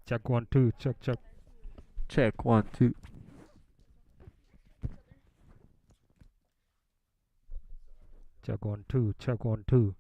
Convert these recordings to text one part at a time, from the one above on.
Check 1 2. Check check. Check 1 2. Check 1 2. Check 1 2.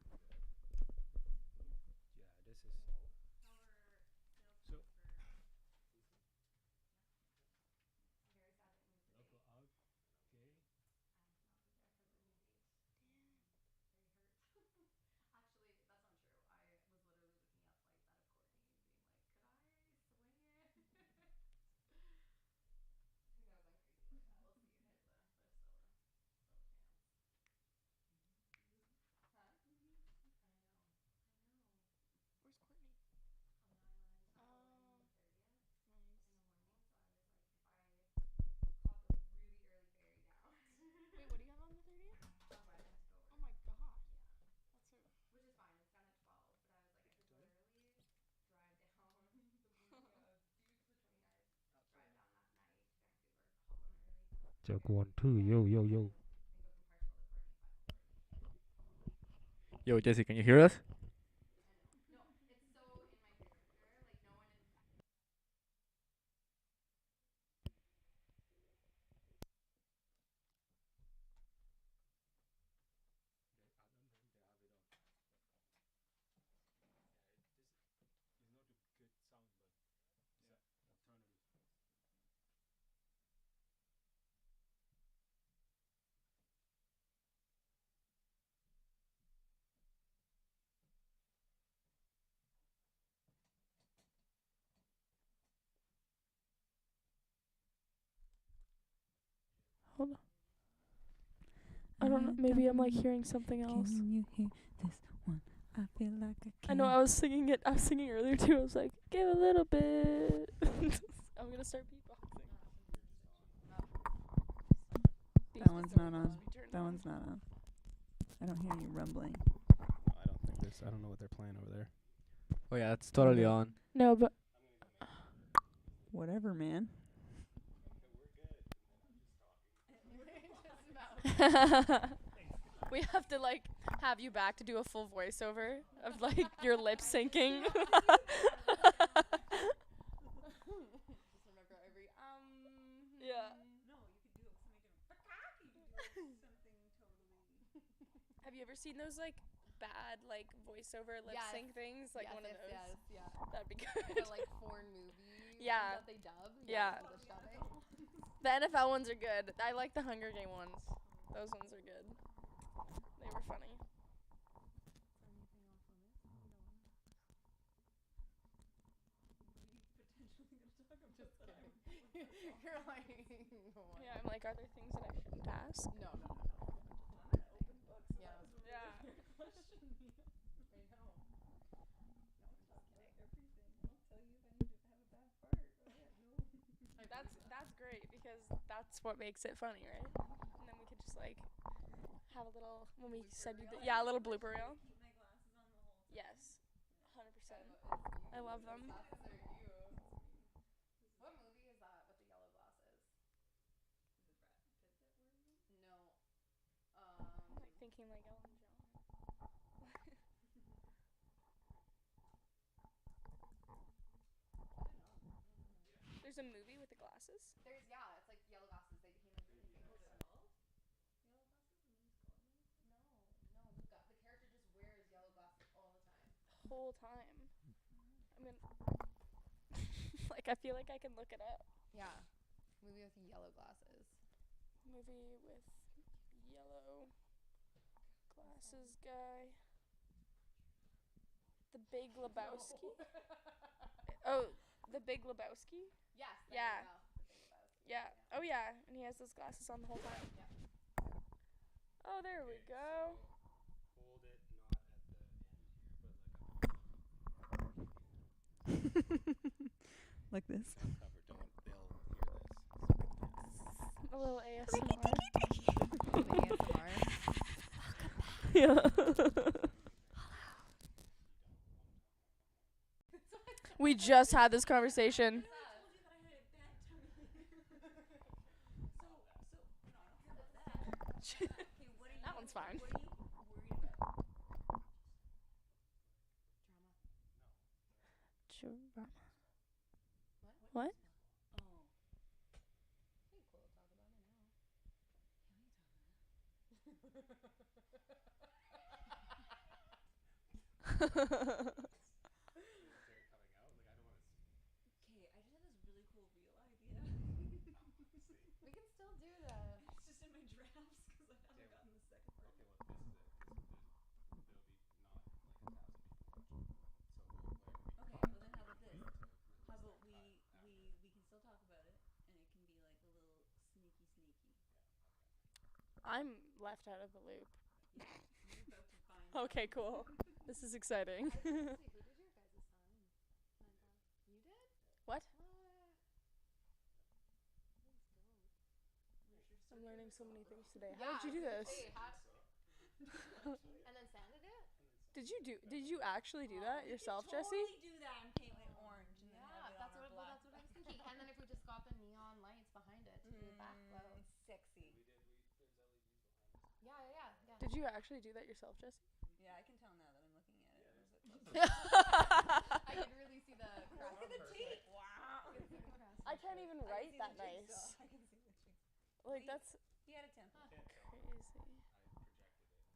Check 1 2. Yo yo yo. Yo, Jesse, can you hear us? Hold on. I don't know. Maybe I'm like hearing something else. Can you hear this one? I feel like I I can. know I was singing it. I was singing earlier too. I was like, give a little bit. I'm gonna start beatboxing. That one's not on. That one's not on. I don't hear you rumbling. I don't think this. I don't know what they're playing over there. Oh yeah, it's totally on. No, but Whatever, man. we have to like have you back to do a full voiceover of like your lip syncing. Yeah. Have you ever seen those like bad like voiceover lip sync things? Like one of those. Yeah. That'd be good. The like foreign movie. Yeah. That they dub. Yeah. The dubbing. The NFL ones are good. I like the Hunger Game ones. Those ones are good. They were funny. You're like, Yeah, I'm like, are there things that I shouldn't ask? no. Yeah. Yeah. That's great because that's what makes it funny, right? And then we could just like have a little when we said you a little blooper reel. Yes, 100%. I love them. What movie is that with the yellow glasses? No. I'm like thinking like Ellen John. There's a movie with the glasses. There's it's like yellow glasses. They became like really famous. No. The character just wears yellow glasses all the time. Whole time. I mean, like I feel like I can look it up. Yeah. Movie with yellow glasses. Movie with yellow glasses guy. The Big Lebowski. Oh, The Big Lebowski. Yes. Yeah. You go. The Big Lebowski. Yeah. Oh yeah, and he has those glasses on the whole time. Yeah. Oh, there we go. Hold it not at the end here, but Like this. cover. Don't. They'll hear this. A little ASMR. ASMR. Yeah. We just had this conversation. That one's fine. What? Oh. Pretty cool to talk about it now. Okay, I just had this really cool reel idea. We can still do that. It's just in my drafts because I haven't gotten the second part. Okay, well, this is it. There'll be not like 1,000 people watching. So whatever we Okay, well then how about this? How about we can still talk about it, and it can be like a little sneaky. I'm left out of the loop. Yeah, you're about to find. Okay, cool. This is exciting. Who did your guys' sign? You did? What? What? I'm learning so many things today. Yeah, How did you do this? Hey, and then sanded it? Did you actually do that yourself, Jesse? Totally do that and paint it orange and then Yeah, have it that's on our what black. that's what I was thinking. And then if we just got the neon lights behind it to backglow. Sexy. Yeah. Did you actually do that yourself, Jesse? Yeah, I can tell now that I'm looking at it. I can really see the Look at the tape. Wow. I can't even write that nice. I can see the cheeks. Like that's He had a template. crazy.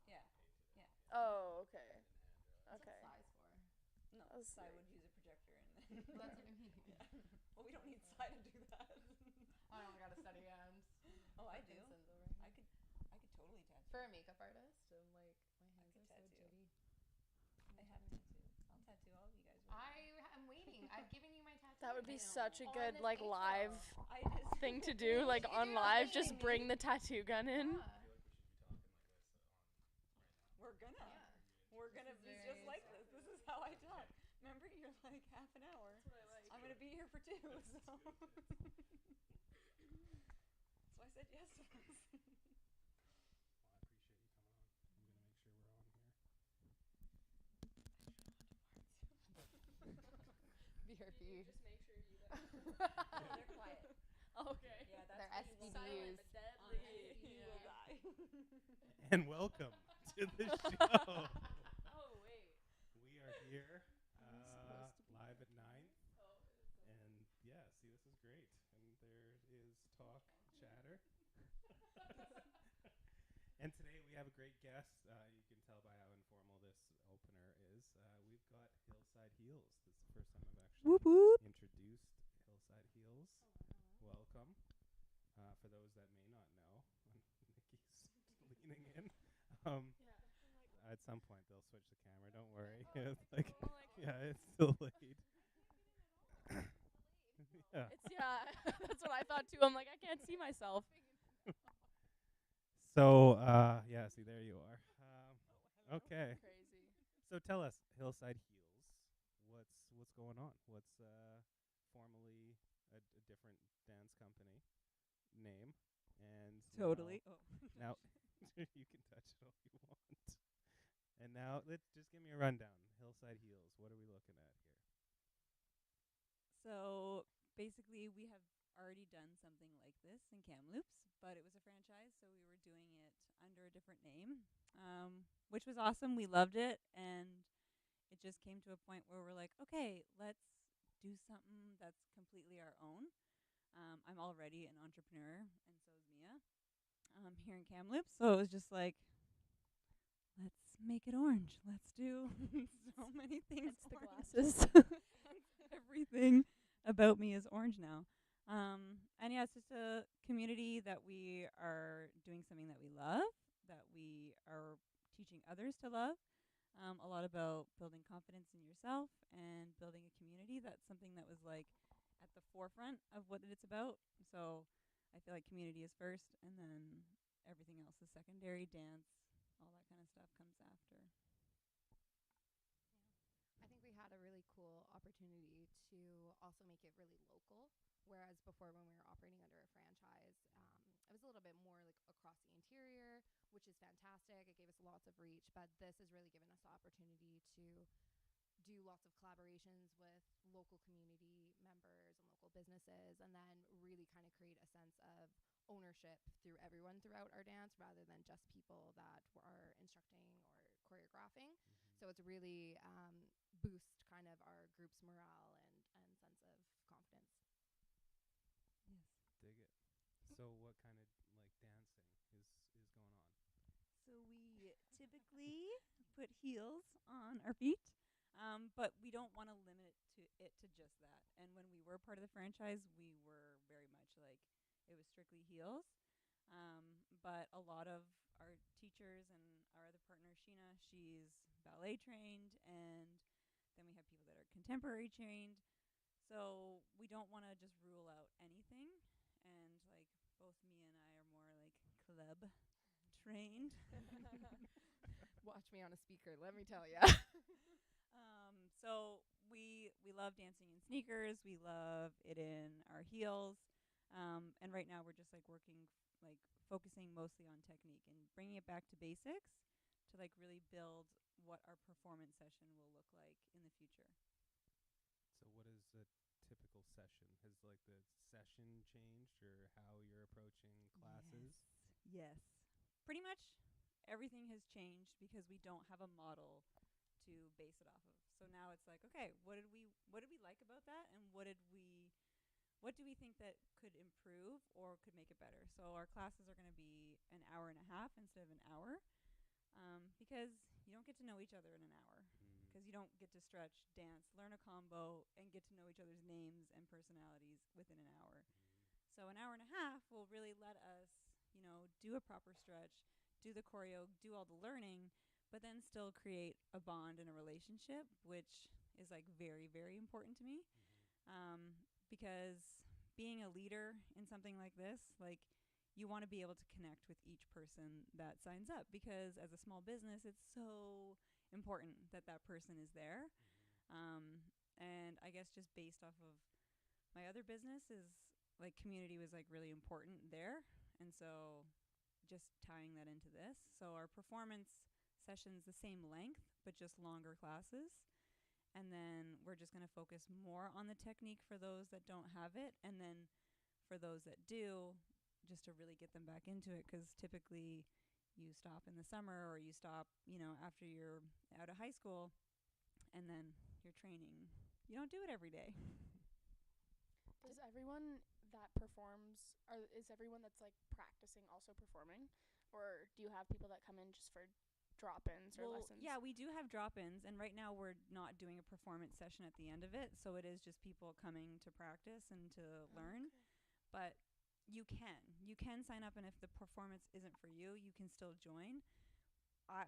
Yeah. Oh, okay. What's Okay. it size for? No, That was Sai sick. would use a projector and then. Well, that's what I mean. Yeah. Well, we don't need Sai to do that. I don't got a steady hand. Oh, I Fucking do. sends over I here. could totally tattoo. For a makeup artist, I'm like my hands could are so tattoo. jitty. I have tattoo. I'll tattoo all of you guys. I am waiting. I've given you my tattoo. That would be I know. such a On good this like intro. live I just thing to do, like If on you're live. kidding Just bring me. the tattoo gun in. Yeah. We're gonna. Yeah. We're gonna. is It's very just like this. This is how I talk. Remember, you're like half an hour. I'm gonna be here for 2, so. So I said yes to this. BRB. Just make sure you. They're quiet. Okay. Yeah, that's They're what you will SPDUs. do. deadly. You will die. And welcome to the show. Oh wait. We are here supposed to be live at 9. And yeah, see, this is great. And there is talk, chatter. And today we have a great guest. You can tell by how informal this opener is. We've got Hillside Heels. This is the first time I've actually introduced Hillside Heels. Welcome. For those that may not know, Nikki's leaning in. At some point they'll switch the camera. Don't worry. It's like, yeah, it's still late. Yeah. That's what I thought too. I'm like, I can't see myself. So yeah, see, there you are. Okay. Crazy. So tell us, Hillside Heels. What's going on? What's formerly a different dance company name, and Totally. Oh. now you can touch it all you want. And now let's just give me a rundown. Hillside Heels. What are we looking at here? So basically, we have already done something like this in Kamloops, but it was a franchise, so we were doing it under a different name, which was awesome. We loved it, and it just came to a point where we're like, okay, let's do something that's completely our own. I'm already an entrepreneur, and so is Mia, here in Kamloops, so it was just like, let's make it orange. Let's do so many things. That's the orange. glasses. Everything about me is orange now. And yeah, it's just a community that we are doing something that we love, that we are teaching others to love. A lot about building confidence in yourself and building a community. That's something that was like at the forefront of what it's about. So I feel like community is first, and then everything else is secondary. Dance, all that kind of stuff comes after. I think we had a really cool opportunity to also make it really local. Whereas before, when we were operating under a franchise, it was a little bit more like across the interior, which is fantastic. It gave us lots of reach, but this has really given us the opportunity to do lots of collaborations with local community members and local businesses, and then really kind of create a sense of ownership through everyone throughout our dance rather than just people that are instructing or choreographing. So it's really boost kind of our group's morale and sense of confidence. So what kind of like dancing is going on? So we typically put heels on our feet, but we don't want to limit it to just that. And when we were part of the franchise, we were very much like it was strictly heels. But a lot of our teachers and our other partner, Sheena, she's ballet trained, and then we have people that are contemporary trained. So we don't want to just rule out anything. And like both Mia and I are more like club trained. Watch me on a speaker, let me tell ya. So we love dancing in sneakers. We love it in our heels. And right now we're just like working, like focusing mostly on technique and bringing it back to basics to like really build what our performance session will look like in the future. So what is a typical session? Has like the session changed or how you're approaching classes? Yes. Pretty much everything has changed because we don't have a model to base it off of. So now it's like, okay, what did we like about that, and what do we think that could improve or could make it better? So our classes are going to be an hour and a half instead of an hour, because you don't get to know each other in an hour. Because you don't get to stretch, dance, learn a combo, and get to know each other's names and personalities within an hour. So an hour and a half will really let us, do a proper stretch, do the choreo, do all the learning, but then still create a bond and a relationship, which is like very, very important to me. Because being a leader in something like this, like you want to be able to connect with each person that signs up, because as a small business, it's so important that that person is there. And I guess just based off of my other business is like community was like really important there. And so just tying that into this. So our performance sessions the same length, but just longer classes. And then we're just going to focus more on the technique for those that don't have it. And then for those that do, just to really get them back into it. Because typically you stop in the summer or you stop, after you're out of high school, and then you're training. You don't do it every day. Does everyone that performs, or is everyone that's like practicing also performing? Or do you have people that come in just for drop-ins or lessons? Yeah, we do have drop-ins, and right now we're not doing a performance session at the end of it, so it is just people coming to practice and to learn. But you can sign up, and if the performance isn't for you, you can still join.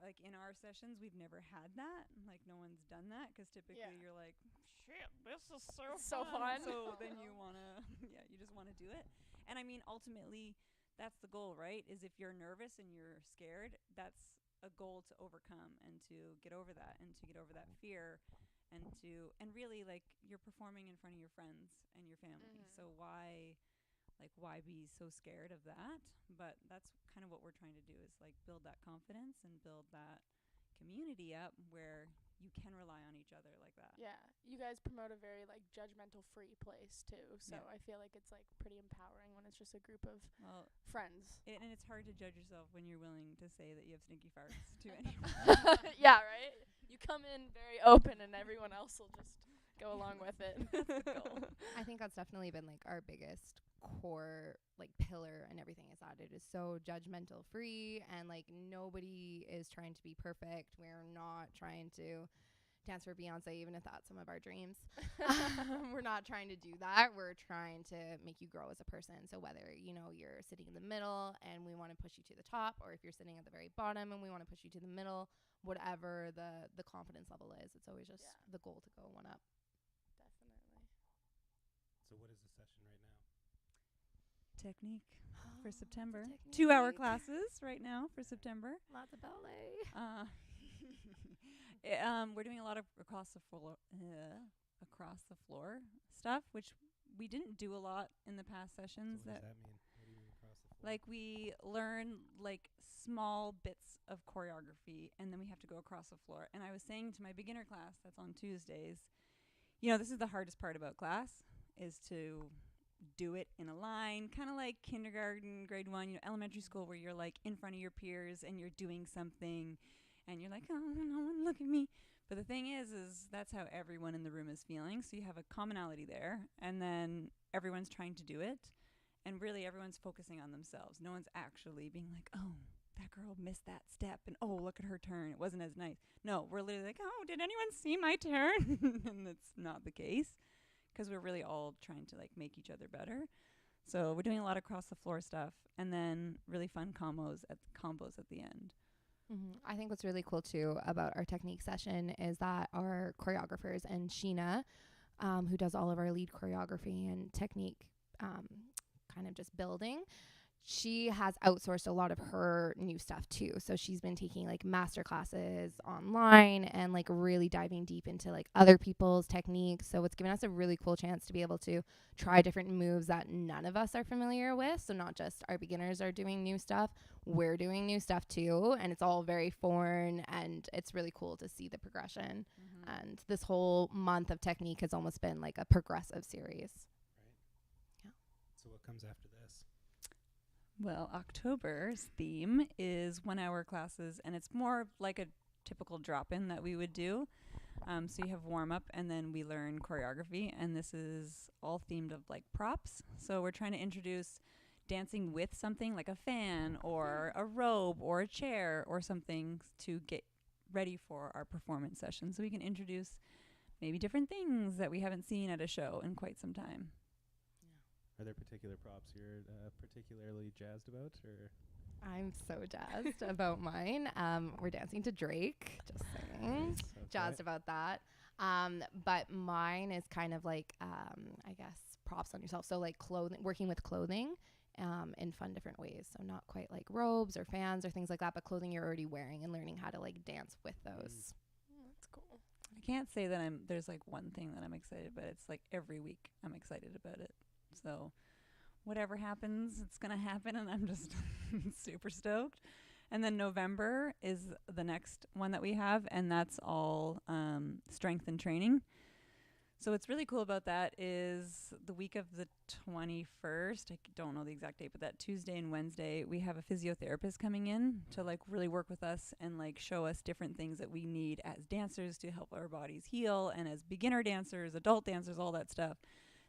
Like in our sessions, we've never had that. Like no one's done that, because typically you're like, shit, this is so fun. So then you wanna, you just wanna do it. And I mean, ultimately, that's the goal, right? Is if you're nervous and you're scared, that's a goal to overcome and to get over that and to get over that fear, and really like you're performing in front of your friends and your family. So why be so scared of that? But that's kind of what we're trying to do, is like build that confidence and build that community up where you can rely on each other like that. Yeah, you guys promote a very like judgmental free place too, so Yeah. I feel like it's like pretty empowering when it's just a group of friends. And it's hard to judge yourself when you're willing to say that you have stinky farts to anyone. Yeah, right? You come in very open and everyone else will just go along with it. That's the goal. I think that's definitely been like our biggest core like pillar and everything, is that it is so judgmental free, and like nobody is trying to be perfect. We're not trying to dance for Beyonce, even if that's some of our dreams. We're not trying to do that. We're trying to make you grow as a person. So whether you're sitting in the middle and we want to push you to the top, or if you're sitting at the very bottom and we want to push you to the middle, whatever the confidence level is, it's always just the goal to go one up. Definitely. So what is the session right now? Technique for Lots of September. technique. 2-hour classes right now for September. Lots of ballet. We're doing a lot of across the floor stuff, which we didn't do a lot in the past sessions. So what does that mean? What do you mean across the floor? Like we learn like small bits of choreography, and then we have to go across the floor. And I was saying to my beginner class that's on Tuesdays, this is the hardest part about class, is to do it in a line, kind of like kindergarten, grade 1, elementary school, where you're like in front of your peers and you're doing something and you're like, oh, no one look at me. But the thing is that's how everyone in the room is feeling. So you have a commonality there, and then everyone's trying to do it. And really, everyone's focusing on themselves. No one's actually being like, oh, that girl missed that step, and oh, look at her turn. It wasn't as nice. No, we're literally like, oh, did anyone see my turn? And that's not the case, because we're really all trying to like make each other better. So we're doing a lot of across the floor stuff, and then really fun combos at the end. I think what's really cool too about our technique session is that our choreographers and Sheena, who does all of our lead choreography and technique, kind of just building, she has outsourced a lot of her new stuff too. So she's been taking like master classes online and like really diving deep into like other people's techniques. So it's given us a really cool chance to be able to try different moves that none of us are familiar with. So not just our beginners are doing new stuff, we're doing new stuff too. And it's all very foreign, and it's really cool to see the progression. And this whole month of technique has almost been like a progressive series. So what comes after this? Well, October's theme is 1 hour classes, and it's more like a typical drop-in that we would do. So you have warm-up, and then we learn choreography, and this is all themed of like props. So we're trying to introduce dancing with something like a fan or a robe or a chair or something to get ready for our performance session. So we can introduce maybe different things that we haven't seen at a show in quite some time. Are there particular props you're particularly jazzed about, or? I'm so jazzed about mine. We're dancing to Drake, just saying. Nice, okay. Jazzed about that. But mine is kind of like, I guess, props on yourself. So like clothing, working with clothing in fun different ways. So not quite like robes or fans or things like that, but clothing you're already wearing and learning how to like dance with those. That's cool. I can't say that there's like one thing that I'm excited about. It's like every week I'm excited about it. So whatever happens, it's going to happen, and I'm just super stoked. And then November is the next one that we have, and that's all strength and training. So what's really cool about that is the week of the 21st, I don't know the exact date, but that Tuesday and Wednesday, we have a physiotherapist coming in to like really work with us and like show us different things that we need as dancers to help our bodies heal, and as beginner dancers, adult dancers, all that stuff.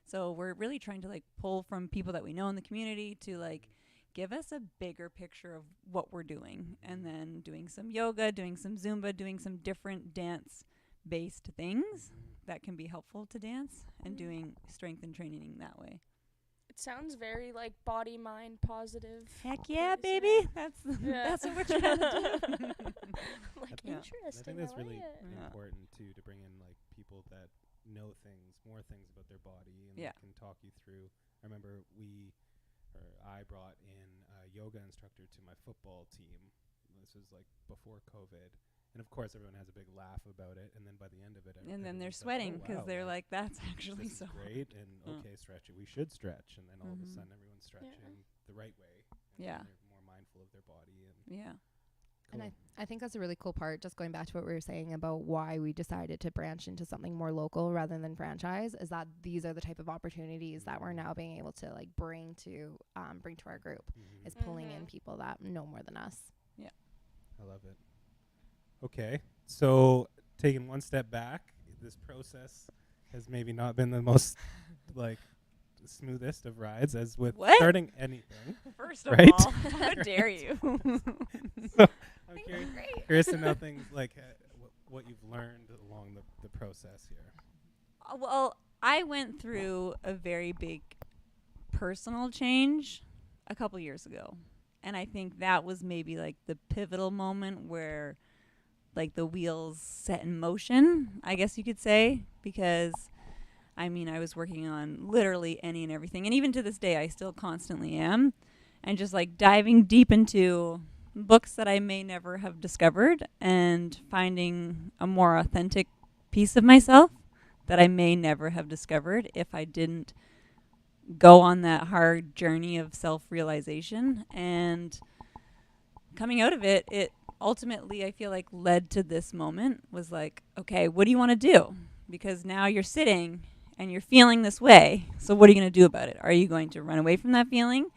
So we're really trying to like pull from people that we know in the community to like give us a bigger picture of what we're doing, and then doing some yoga, doing some Zumba, doing some different dance-based things that can be helpful to dance, and doing strength and training that way. It sounds very like body, mind, positive. Heck yeah, place, baby! yeah. That's what we're trying to do. Like Yeah. interesting. I think that's like really it. Yeah. important too, to bring in like people that know more things about their body, and Yeah. can talk you through. I remember I brought in a yoga instructor to my football team. This was like before COVID, and of course everyone has a big laugh about it, and then by the end of it, And then they're everyone's like, sweating "Oh, because wow, they're like, that's actually this so is great," and okay, stretch it. We should stretch, and then all of a Mhm. sudden everyone's stretching the right way. And Yeah. they're more mindful of their body, and Yeah. And cool. I think that's a really cool part, just going back to what we were saying about why we decided to branch into something more local rather than franchise, is that these are the type of opportunities that we're now being able to like bring to our group, is pulling in Mhm. people that know more than us. I love it. Okay, so taking one step back, this process has maybe not been the most like smoothest of rides, as with What? starting anything. First of Right? all, how dare you? So I'm curious to know things like what you've learned along the process here. Well, I went through a very big personal change a couple years ago. And I think that was maybe like the pivotal moment where like the wheels set in motion, I guess you could say, because I mean, I was working on literally any and everything. And even to this day, I still constantly am. And just like diving deep into books that I may never have discovered, and finding a more authentic piece of myself that I may never have discovered if I didn't go on that hard journey of self-realization. And coming out of it, it ultimately, I feel like, led to this moment, was like, okay, what do you want to do? Because now you're sitting and you're feeling this way. So what are you going to do about it? Are you going to run away from that feeling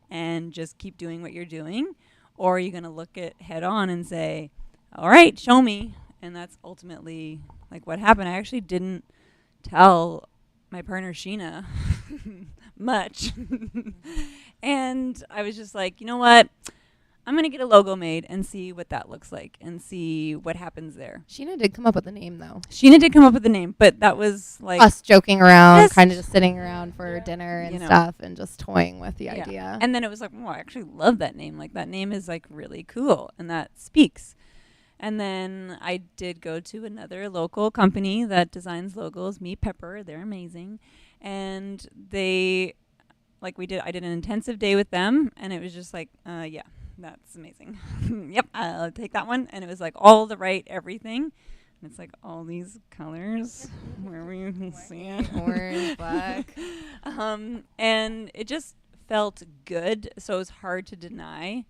and just keep doing what you're doing? Or are you going to look it head on and say, all right, show me? And that's ultimately like what happened. I actually didn't tell my partner Sheena much. And I was just like, you know what? I'm going to get a logo made and see what that looks like and see what happens there. Sheena did come up with the name, though. Sheena did come up with the name, but that was like Us joking around, Yes. kind of just sitting around for dinner and You know. stuff and just toying with the Yeah. idea. And then it was like, oh, I actually love that name. Like, that name is like really cool and that speaks. And then I did go to another local company that designs logos, Me Pepper. They're amazing. And I did an intensive day with them, and it was just like, yeah, that's amazing. Yep, I'll take that one. And it was like all the right everything. And it's like all these colors where you can see it. Orange, black. And it just felt good, so it was hard to deny.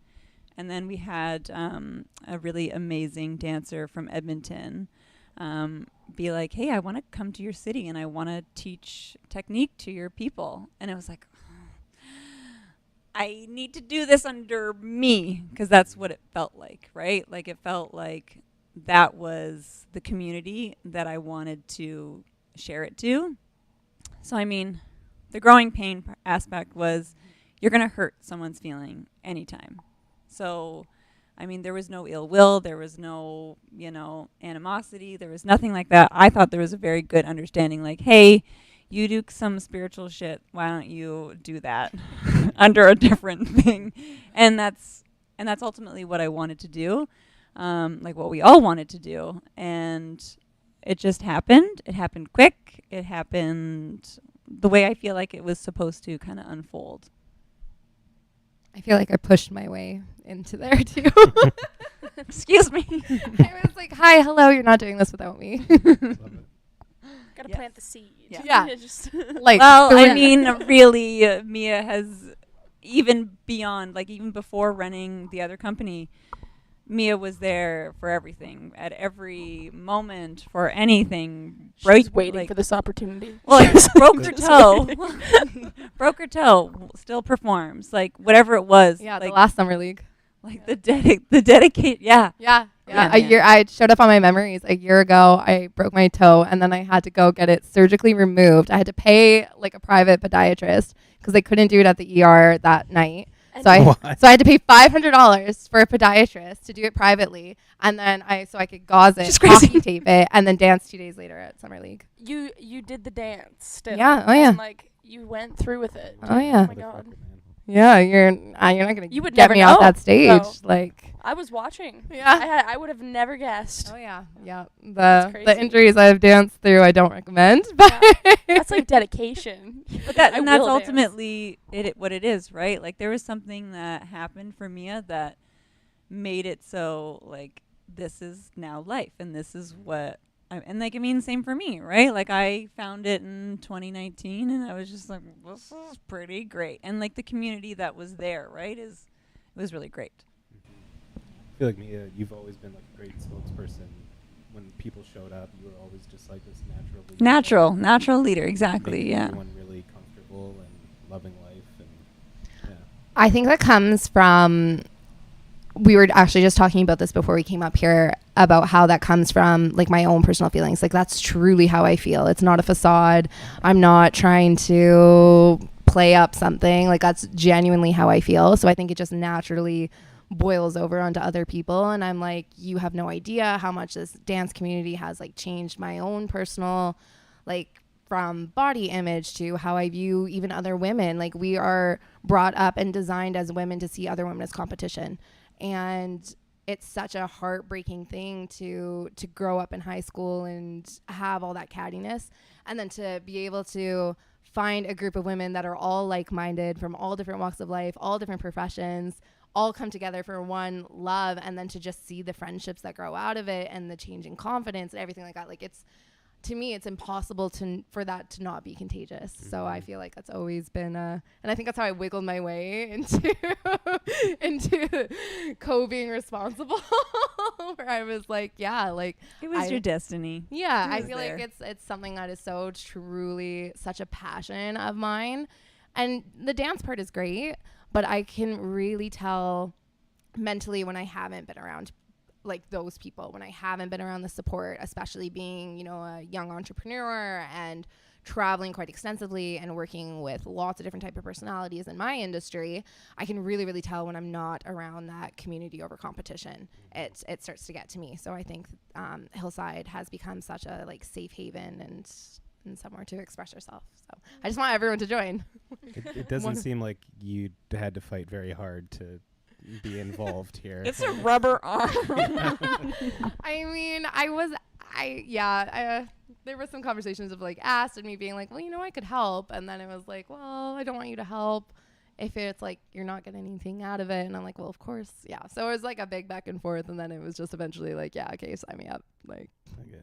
And then we had a really amazing dancer from Edmonton be like, hey, I want to come to your city and I want to teach technique to your people. And it was like, I need to do this under me, because that's what it felt like, right? Like, it felt like that was the community that I wanted to share it to. So, I mean, the growing pain aspect was you're going to hurt someone's feeling anytime. So, I mean, there was no ill will. There was no, animosity. There was nothing like that. I thought there was a very good understanding, like, hey, you do some spiritual shit. Why don't you do that under a different thing? And that's ultimately what I wanted to do, like what we all wanted to do. And it just happened. It happened quick. It happened the way I feel like it was supposed to kind of unfold. I feel like I pushed my way into there, too. Excuse me. I was like, hi, hello, you're not doing this without me. Love it. Gotta Yes. plant the seed. Yeah. Just Like, Well, I three- mean, really, Mia has, even beyond, like, even before running the other company, Mia was there for everything, at every moment, for anything. she's waiting for this opportunity. Well, like, broke her Just toe. waiting. Broke her toe. Still performs. Like, whatever it was. yeah, like, the last summer league. like the dedicate. Yeah. Yeah. Yeah. A year, I showed up on my memories a year ago. I broke my toe, and then I had to go get it surgically removed. I had to pay like a private podiatrist because they couldn't do it at the ER that night. And So I What? so I had to pay $500 for a podiatrist to do it privately, and then I could gauze it, Which is crazy. hockey tape it, and then dance 2 days later at summer league. you did the dance still. Yeah. Oh yeah. And, like, you went through with it. Oh yeah. my God. Motherfucker, man. Yeah. You're not gonna You would get never me off know, that stage. though. Like. I was watching. Yeah. I would have never guessed. Oh yeah. Yeah. That's The crazy. injuries I've danced through, I don't recommend. But That's like dedication. But that's will dance. ultimately what it is, right? Like, there was something that happened for Mia that made it so, like, this is now life, and this is what and like, I mean, same for me, right? Like, I found it in 2019, and I was just like, this is pretty great. And like, the community that was there, right, it was really great. I feel like Mia, you've always been like a great spokesperson. When people showed up, you were always just like this natural leader. Natural leader, exactly. Making Yeah. everyone really comfortable and loving life, and yeah. I think that comes from, we were actually just talking about this before we came up here, about how that comes from like my own personal feelings. Like, that's truly how I feel. It's not a facade. I'm not trying to play up something. Like, that's genuinely how I feel. So I think it just naturally boils over onto other people, and I'm like, you have no idea how much this dance community has like changed my own personal, like, from body image to how I view even other women. Like, we are brought up and designed as women to see other women as competition, and it's such a heartbreaking thing to grow up in high school and have all that cattiness, and then to be able to find a group of women that are all like-minded from all different walks of life, all different professions, all come together for one love, and then to just see the friendships that grow out of it and the change in confidence and everything like that. Like, it's, to me, it's impossible for that to not be contagious. So I feel like that's always been and I think that's how I wiggled my way into into being responsible, where I was like, yeah, like, It was I- your destiny. yeah, It I was feel there. like it's something that is so truly such a passion of mine. And the dance part is great, but I can really tell mentally when I haven't been around like those people, when I haven't been around the support, especially being, a young entrepreneur and traveling quite extensively and working with lots of different type of personalities in my industry, I can really, really tell when I'm not around that community over competition. It starts to get to me. So I think Hillside has become such a like safe haven and somewhere to express yourself. So I just want everyone to join. It doesn't seem like you had to fight very hard to be involved here. It's a rubber arm. I mean, there were some conversations of like asked and me being like, well, I could help. And then it was like, well, I don't want you to help if it's like you're not getting anything out of it. And I'm like, well, of course. Yeah. So it was like a big back and forth. And then it was just eventually like, yeah, okay, sign me up. Like, Okay.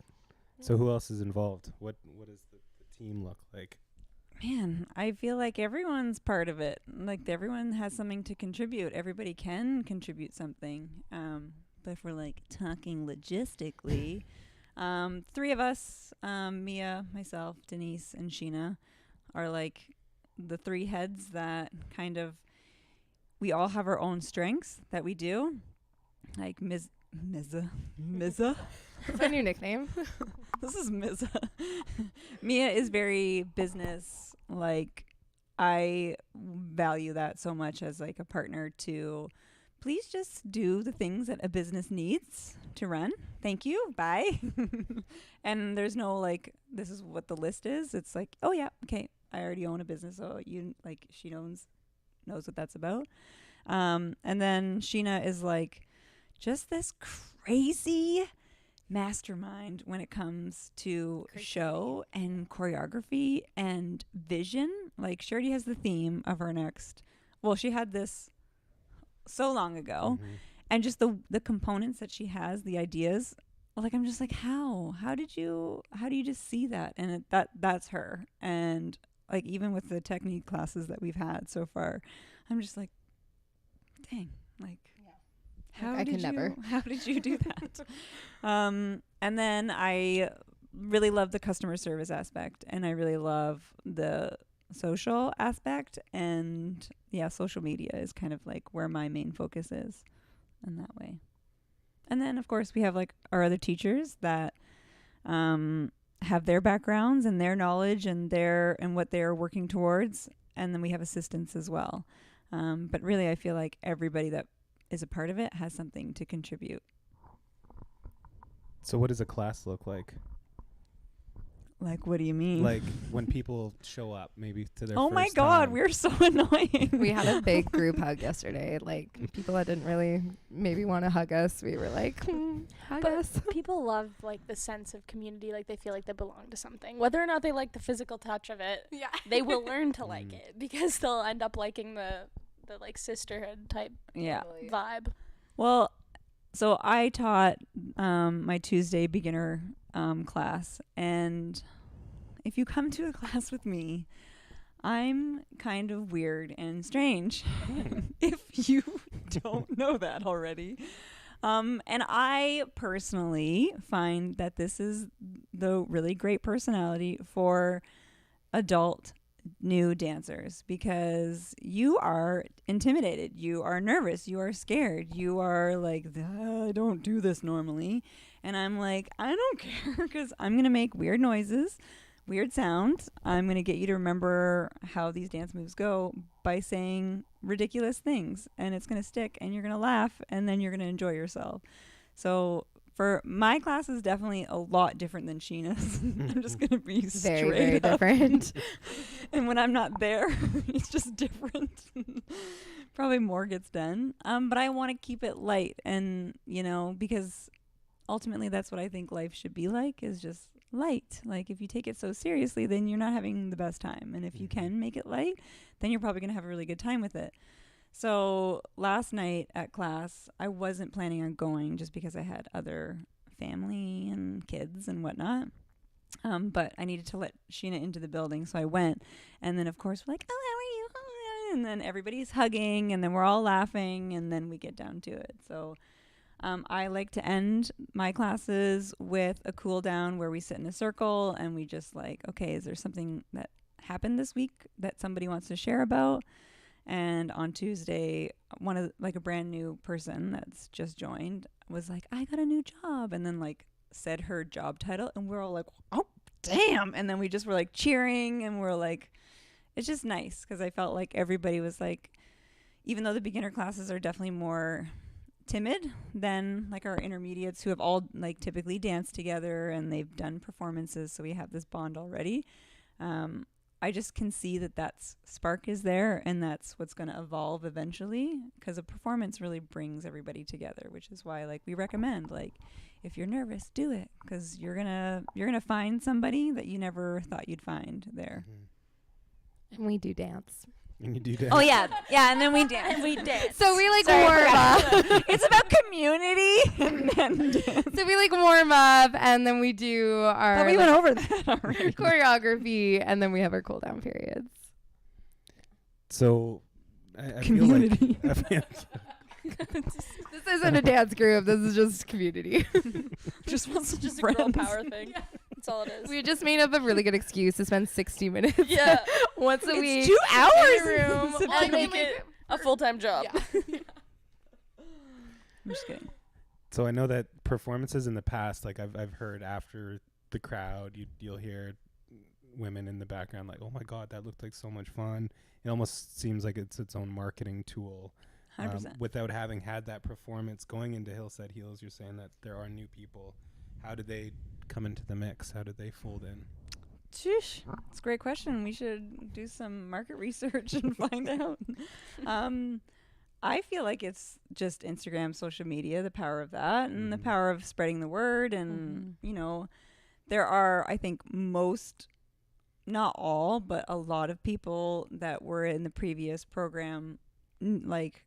So who else is involved? What does the team look like? Man, I feel like everyone's part of it. Like everyone has something to contribute. Everybody can contribute something. But if we're like talking logistically, 3 of us, Mia, myself, Denise, and Sheena, are like the 3 heads that kind of, we all have our own strengths that we do. Like Mizza. it's my new nickname. This is Mizza. Mia is very business. Like, I value that so much as like a partner to please just do the things that a business needs to run. Thank you. Bye. And there's no like, this is what the list is. It's like, oh yeah, okay, I already own a business. So she knows what that's about. And then Sheena is like just this crazy mastermind when it comes to show and choreography and vision. Like she already has the theme of her next, well, she had this so long ago, and just the components that she has, the ideas, like I'm just like, how do you just see that? And that's her. And like even with the technique classes that we've had so far, I'm just like, dang, like how did you do that? And then I really love the customer service aspect, and I really love the social aspect, and yeah, social media is kind of like where my main focus is in that way. And then of course we have like our other teachers that have their backgrounds and their knowledge and what they're working towards, and then we have assistants as well. But really I feel like everybody that is a part of it has something to contribute. So what does a class look like? Like, what do you mean? Like when people show up maybe to their oh first my God, time. we're so annoying. We had a big group hug yesterday. Like people that didn't really maybe want to hug us, we were like, hug us. People love like the sense of community, like they feel like they belong to something. Whether or not they like the physical touch of it, they will learn to like it because they'll end up liking the like sisterhood type vibe. Well, so I taught my Tuesday beginner class, and if you come to a class with me, I'm kind of weird and strange. If you don't know that already. And I personally find that this is the really great personality for adult new dancers, because you are intimidated, you are nervous, you are scared, you are like, I don't do this normally. And I'm like, I don't care, because I'm going to make weird noises, weird sounds. I'm going to get you to remember how these dance moves go by saying ridiculous things, and it's going to stick, and you're going to laugh, and then you're going to enjoy yourself. So for my class is definitely a lot different than Sheena's. I'm just going to be very, very different. And when I'm not there, it's just different. Probably more gets done. But I want to keep it light, and, because ultimately that's what I think life should be like, is just light. Like if you take it so seriously, then you're not having the best time. And if you can make it light, then you're probably going to have a really good time with it. So last night at class, I wasn't planning on going just because I had other family and kids and whatnot. But I needed to let Sheena into the building, so I went. And then, of course, we're like, oh, how are you? And then everybody's hugging, and then we're all laughing, and then we get down to it. So I like to end my classes with a cool down where we sit in a circle, and we just like, okay, is there something that happened this week that somebody wants to share about? And on Tuesday, a brand new person that's just joined was like, I got a new job. And then like said her job title. And we're all like, oh, damn. And then we just were like cheering, and we're like, it's just nice because I felt like everybody was like, even though the beginner classes are definitely more timid than like our intermediates who have all like typically danced together and they've done performances, so we have this bond already. I just can see that spark is there, and that's what's going to evolve eventually, because a performance really brings everybody together, which is why like we recommend, like, if you're nervous, do it, because you're gonna find somebody that you never thought you'd find there. And we do dance. And you do that. Oh yeah, and then we dance. And we dance. So we like Sorry, I warm forgot. up. It's about community and then dance. So we like warm up, and then we do our But we like, went over that already. choreography, and then we have our cool down periods. So I Community. feel like This isn't a dance group. This is just community. Just want some Just a friends. girl power thing. That's all it is. We just made up a really good excuse to spend 60 minutes Yeah. once a It's week 2 hours in a room. It's a I'll big- make it a full-time job. Yeah. I'm just kidding. so I know that performances in the past, like I've heard after the crowd, you'll hear women in the background like, "Oh my God, that looked like so much fun." It almost seems like it's its own marketing tool. 100%. Without having had that performance going into Hillside Heels, you're saying that there are new people. How do they come into the mix? How do they fold in? Sheesh. It's a great question. We should do some market research and find out. I feel like it's just Instagram, social media, the power of that, and the Mhm. power of spreading the word. And, you know, there are, I think, not all, but a lot of people that were in the previous program, like,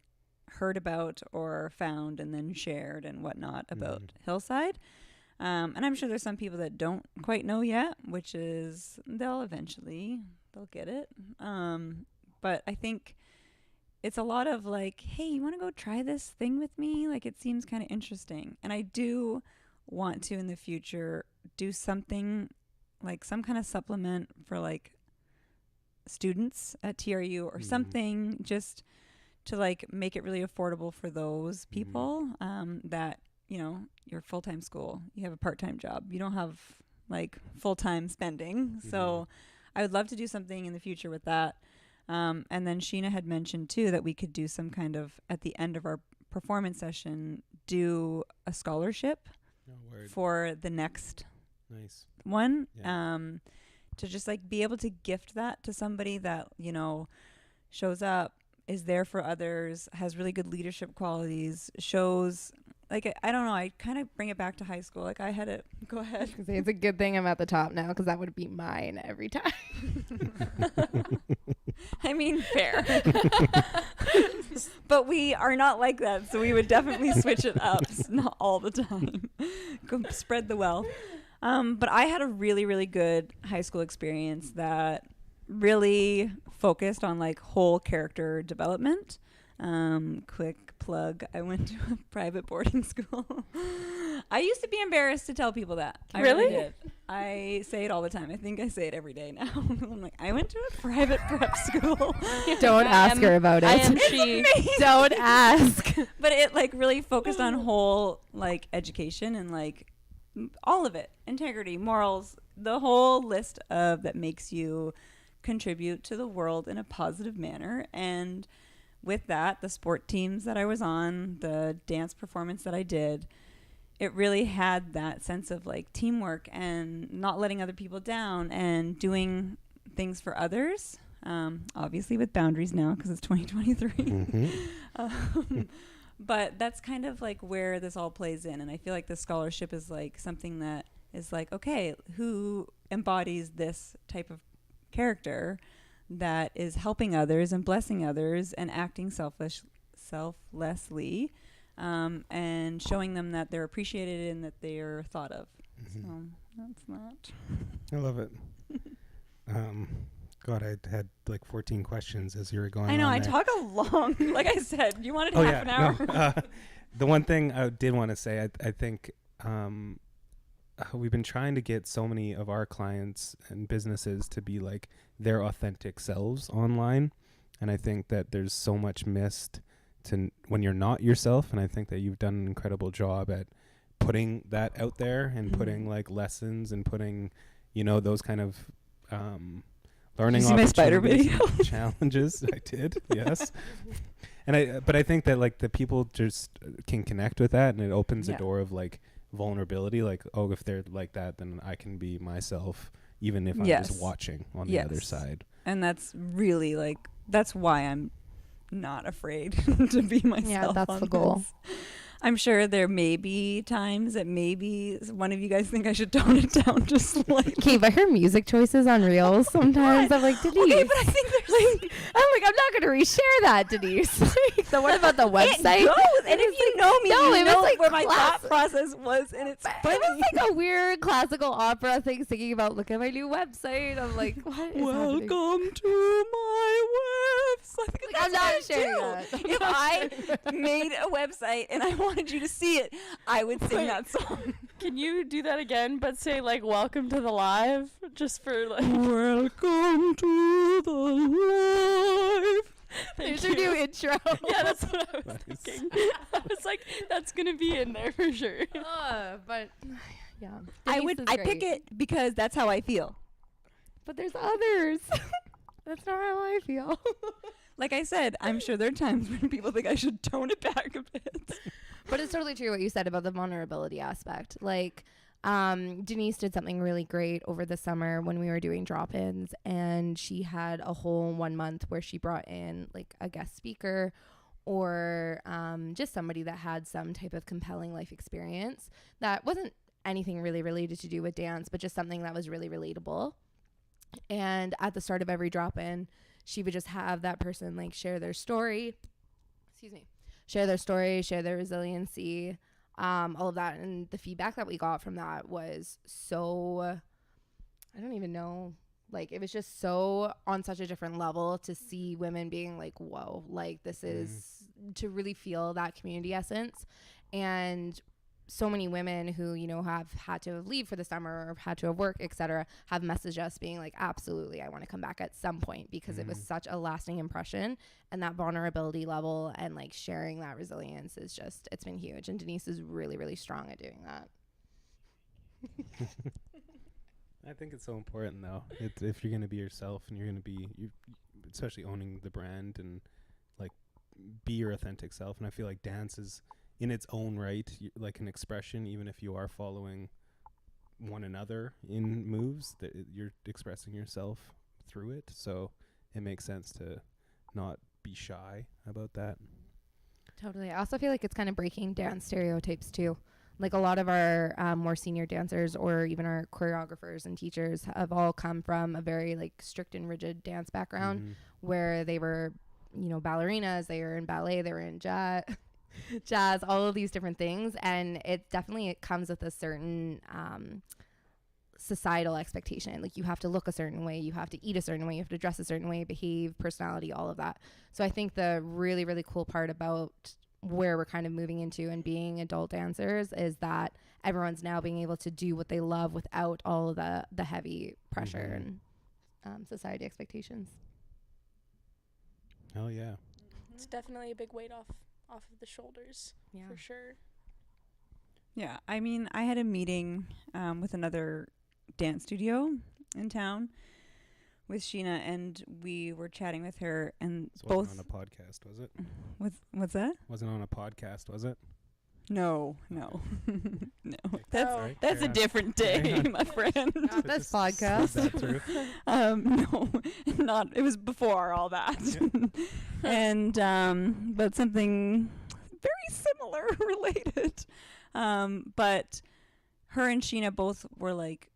heard about or found and then shared and whatnot about Hillside. And I'm sure there's some people that don't quite know yet, which is they'll get it. But I think it's a lot of like, hey, you want to go try this thing with me? Like, it seems kind of interesting. And I do want to in the future do something like some kind of supplement for like students at TRU or something, just to like make it really affordable for those people that, you know, you're full-time school, you have a part-time job, you don't have like full-time spending. So I would love to do something in the future with that. And then Sheena had mentioned too that we could do some kind of, at the end of our performance session, do a scholarship for the next Nice. one. Yeah. To just like be able to gift that to somebody that, you know, shows up, is there for others, has really good leadership qualities, shows like, I don't know, I kind of bring it back to high school. Like I had it, go ahead. It's a good thing I'm at the top now, because that would be mine every time. I mean, fair. But we are not like that, so we would definitely switch it up. Not all the time. Go spread the wealth. But I had a really, really good high school experience that really focused on like whole character development. Quick plug, I went to a private boarding school. I used to be embarrassed to tell people that. I really did. I say it all the time. I think I say it every day now. I'm like, I went to a private prep school. Don't ask her about it. I am she. Don't ask. But it like really focused on whole like education and like all of it, integrity, morals, the whole list of that makes you contribute to the world in a positive manner. And with that, the sport teams that I was on, the dance performance that I did, it really had that sense of like teamwork and not letting other people down and doing things for others. Obviously with boundaries now because it's 2023. But that's kind of like where this all plays in. And I feel like the scholarship is like something that is like, okay, who embodies this type of character that is helping others and blessing others and acting selflessly, and showing them that they're appreciated and that they're thought of. So that's that. I love it. God, I had like 14 questions as you were going. I know, on I there. talk a long, like I said, you wanted half an hour. No, the one thing I did want to say, I think we've been trying to get so many of our clients and businesses to be like their authentic selves online. And I think that there's so much missed when you're not yourself. And I think that you've done an incredible job at putting that out there and putting like lessons and putting you know, those kind of learning Did you see my spider opportunities video? and challenges. I did, yes. But I think that like the people just can connect with that, and it opens a Yeah. door of like vulnerability. Like, oh, if they're like that, then I can be myself, even if I'm Yes. just watching on the other Yes. side. And that's really like, that's why I'm not afraid to be myself. that's on the goal. this. I'm sure there may be times that maybe one of you guys think I should tone it down just slightly. Okay, but her music choices on Reels sometimes I'm like, Denise. Okay, but I think there's like, I'm like, I'm not gonna reshare that, Denise. Like, the one about the website. It goes, and if you know me, No, you it was know like where my thought class- process was, and it's But funny. it was like a weird classical opera thing, thinking about look at my new website. I'm like, what is happening? Welcome to my website. Like, That's I'm not what I sharing do. that. I'm If not I sharing that. made a website and I wanted you to see it, I would sing Wait. that song. Can you do that again, but say like "Welcome to the live," just for like. Welcome to the live. Thank There's your new you. intro. Yeah, that's what I was Nice. thinking. I was like, that's gonna be in there for sure. But yeah, I Denise would. is I pick great. it because that's how I feel. But there's others. That's not how I feel. Like I said, I'm sure there are times when people think I should tone it back a bit. But it's totally true what you said about the vulnerability aspect. Like, Denise did something really great over the summer when we were doing drop-ins, and she had a whole 1 month where she brought in like a guest speaker or just somebody that had some type of compelling life experience that wasn't anything really related to do with dance, but just something that was really relatable. And at the start of every drop-in, she would just have that person like share their story. Share their story, share their resiliency, all of that. And the feedback that we got from that was so, I don't even know, like it was just so on such a different level to see women being like, whoa, like this is to really feel that community essence. And so many women who, you know, have had to leave for the summer or had to have work, etc., have messaged us being like, absolutely, I want to come back at some point because it was such a lasting impression. And that vulnerability level and like sharing that resilience is just, it's been huge. And Denise is really, really strong at doing that. I think it's so important though. If you're gonna be yourself and you're gonna be, especially owning the brand and like be your authentic self. And I feel like dance is in its own right, like an expression, even if you are following one another in moves, that you're expressing yourself through it. So it makes sense to not be shy about that. Totally. I also feel like it's kind of breaking down stereotypes too. Like a lot of our more senior dancers or even our choreographers and teachers have all come from a very like strict and rigid dance background where they were, you know, ballerinas, they were in ballet, they were in jazz, all of these different things. And it definitely comes with a certain societal expectation. Like you have to look a certain way, you have to eat a certain way, you have to dress a certain way, behave, personality, all of that. So I think the really, really cool part about where we're kind of moving into and being adult dancers is that everyone's now being able to do what they love without all of the heavy pressure and society expectations. Hell yeah. It's definitely a big weight off of the shoulders, Yeah. for sure. Yeah, I mean, I had a meeting with another dance studio in town with Sheena, and we were chatting with her, and This wasn't both on a podcast, was it? what's that? Wasn't on a podcast, was it? No, no. That's Oh. that's Carry a on. different Carry day, on. my friend. Not this Just slid podcast. that through. No, not. It was before all that, and but something very similar related. But her and Sheena both were like,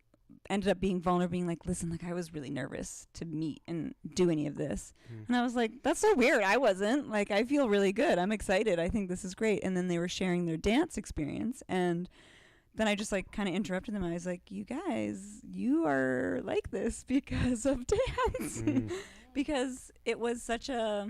ended up being vulnerable, being like, listen, like I was really nervous to meet and do any of this, and I was like, that's so weird. I wasn't. Like, I feel really good. I'm excited. I think this is great. And then they were sharing their dance experience, and then I just like kind of interrupted them. I was like, you guys, you are like this because of dance. Because it was such a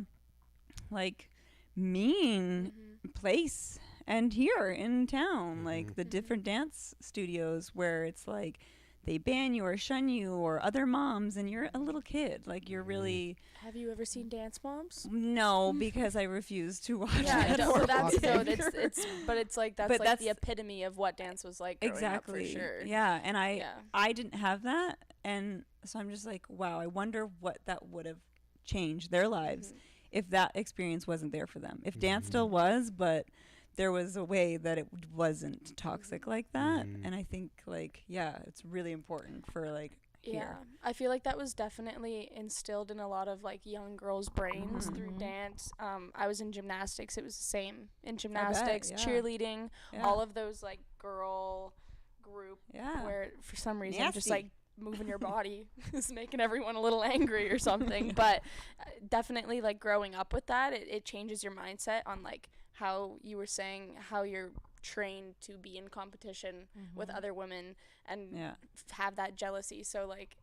like mean place. And here in town, like the different dance studios where it's like they ban you or shun you or other moms, and you're a little kid. Like, you're really Have you ever seen Dance Moms? no, because I refuse to watch Yeah, it. no, or that's watch so it. it's like that's But like that's- the epitome of what dance was like growing Exactly. up for sure. Yeah, and Yeah. I didn't have that, and so I'm just like, wow, I wonder what that would have changed their lives Mhm. if that experience wasn't there for them. If dance still was, but there was a way that it wasn't toxic like that, Mhm. and I think like it's really important for like Yeah, here. I feel like that was definitely instilled in a lot of like young girls' brains through Mhm. dance. I was in gymnastics; it was the same in gymnastics, yeah. cheerleading, Yeah. all of those like girl group Yeah. where for some reason just Nasty. like moving your body is making everyone a little angry or something. But definitely like growing up with that, it changes your mindset on like how you were saying how you're trained to be in competition with other women and Yeah. have that jealousy. So like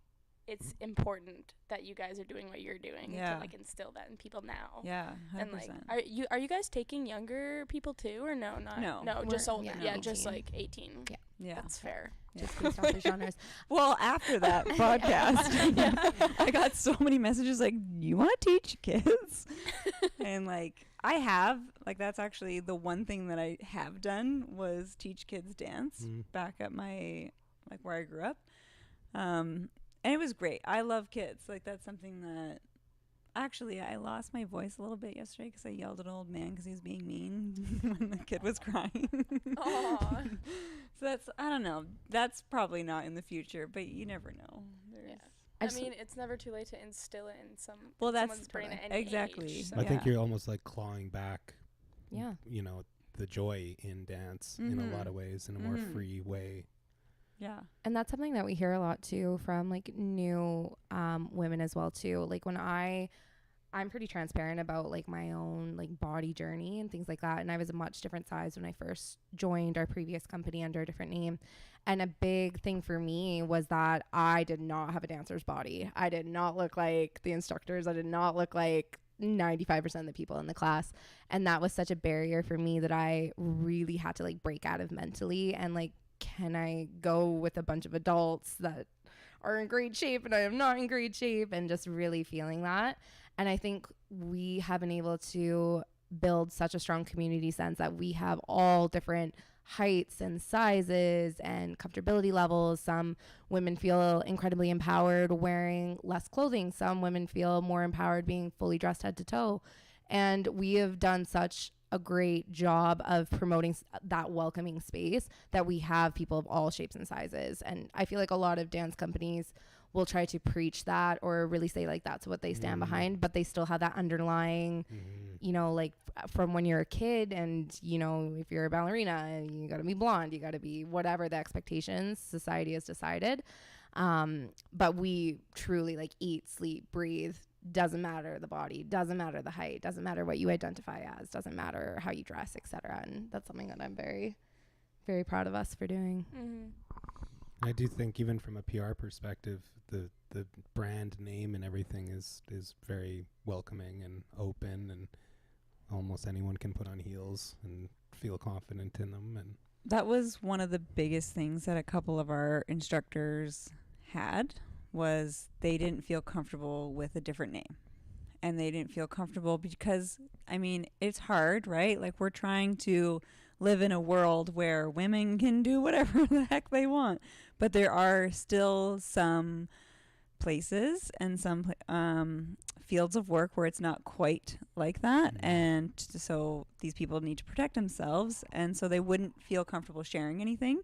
it's important that you guys are doing what you're doing Yeah. to like instill that in people now. Yeah. 100%. And like are you guys taking younger people too or no? Not No. just We're- older. yeah, Yeah, just 18. like 18. Yeah. yeah. That's fair. Just based off the genres. Well, after that podcast, I got so many messages like, "You want to teach kids?" And like, I have, like, that's actually the one thing that I have done was teach kids dance back at my, like, where I grew up. And it was great. I love kids. Like, that's something that, actually, I lost my voice a little bit yesterday because I yelled at an old man because he was being mean when the kid was crying. Aw. So that's, I don't know. That's probably not in the future, but you never know. Yeah. I I just- mean, it's never too late to instill it in Well, that's someone's brain at right. any Exactly. age. So. I think Yeah. you're almost like clawing back, Yeah. you know, the joy in dance in a lot Mhm. of ways, in a more Mhm. free way. Yeah. And that's something that we hear a lot too from like new women as well too. Like when I'm pretty transparent about like my own like body journey and things like that. And I was a much different size when I first joined our previous company under a different name. And a big thing for me was that I did not have a dancer's body. I did not look like the instructors. I did not look like 95% of the people in the class. And that was such a barrier for me that I really had to like break out of mentally and like, can I go with a bunch of adults that are in great shape and I am not in great shape, and just really feeling that. And I think we have been able to build such a strong community sense that we have all different heights and sizes and comfortability levels. Some women feel incredibly empowered wearing less clothing. Some women feel more empowered being fully dressed head to toe. And we have done such a great job of promoting that welcoming space that we have people of all shapes and sizes. And I feel like a lot of dance companies will try to preach that or really say like that's what they stand behind, but they still have that underlying, you know, like from when you're a kid and, you know, if you're a ballerina, you got to be blonde, you got to be whatever the expectations society has decided. But we truly like eat, sleep, breathe. Doesn't matter the body, doesn't matter the height, doesn't matter what you identify as, doesn't matter how you dress, etc. And that's something that I'm very, very proud of us for doing. Mm-hmm. I do think even from a PR perspective, the brand name and everything is very welcoming and open, and almost anyone can put on heels and feel confident in them. And That was one of the biggest things that a couple of our instructors had, was they didn't feel comfortable with a different name. And they didn't feel comfortable because, I mean, it's hard, right? Like, we're trying to live in a world where women can do whatever the heck they want. But there are still some places and some fields of work where it's not quite like that. And so these people need to protect themselves. And so they wouldn't feel comfortable sharing anything.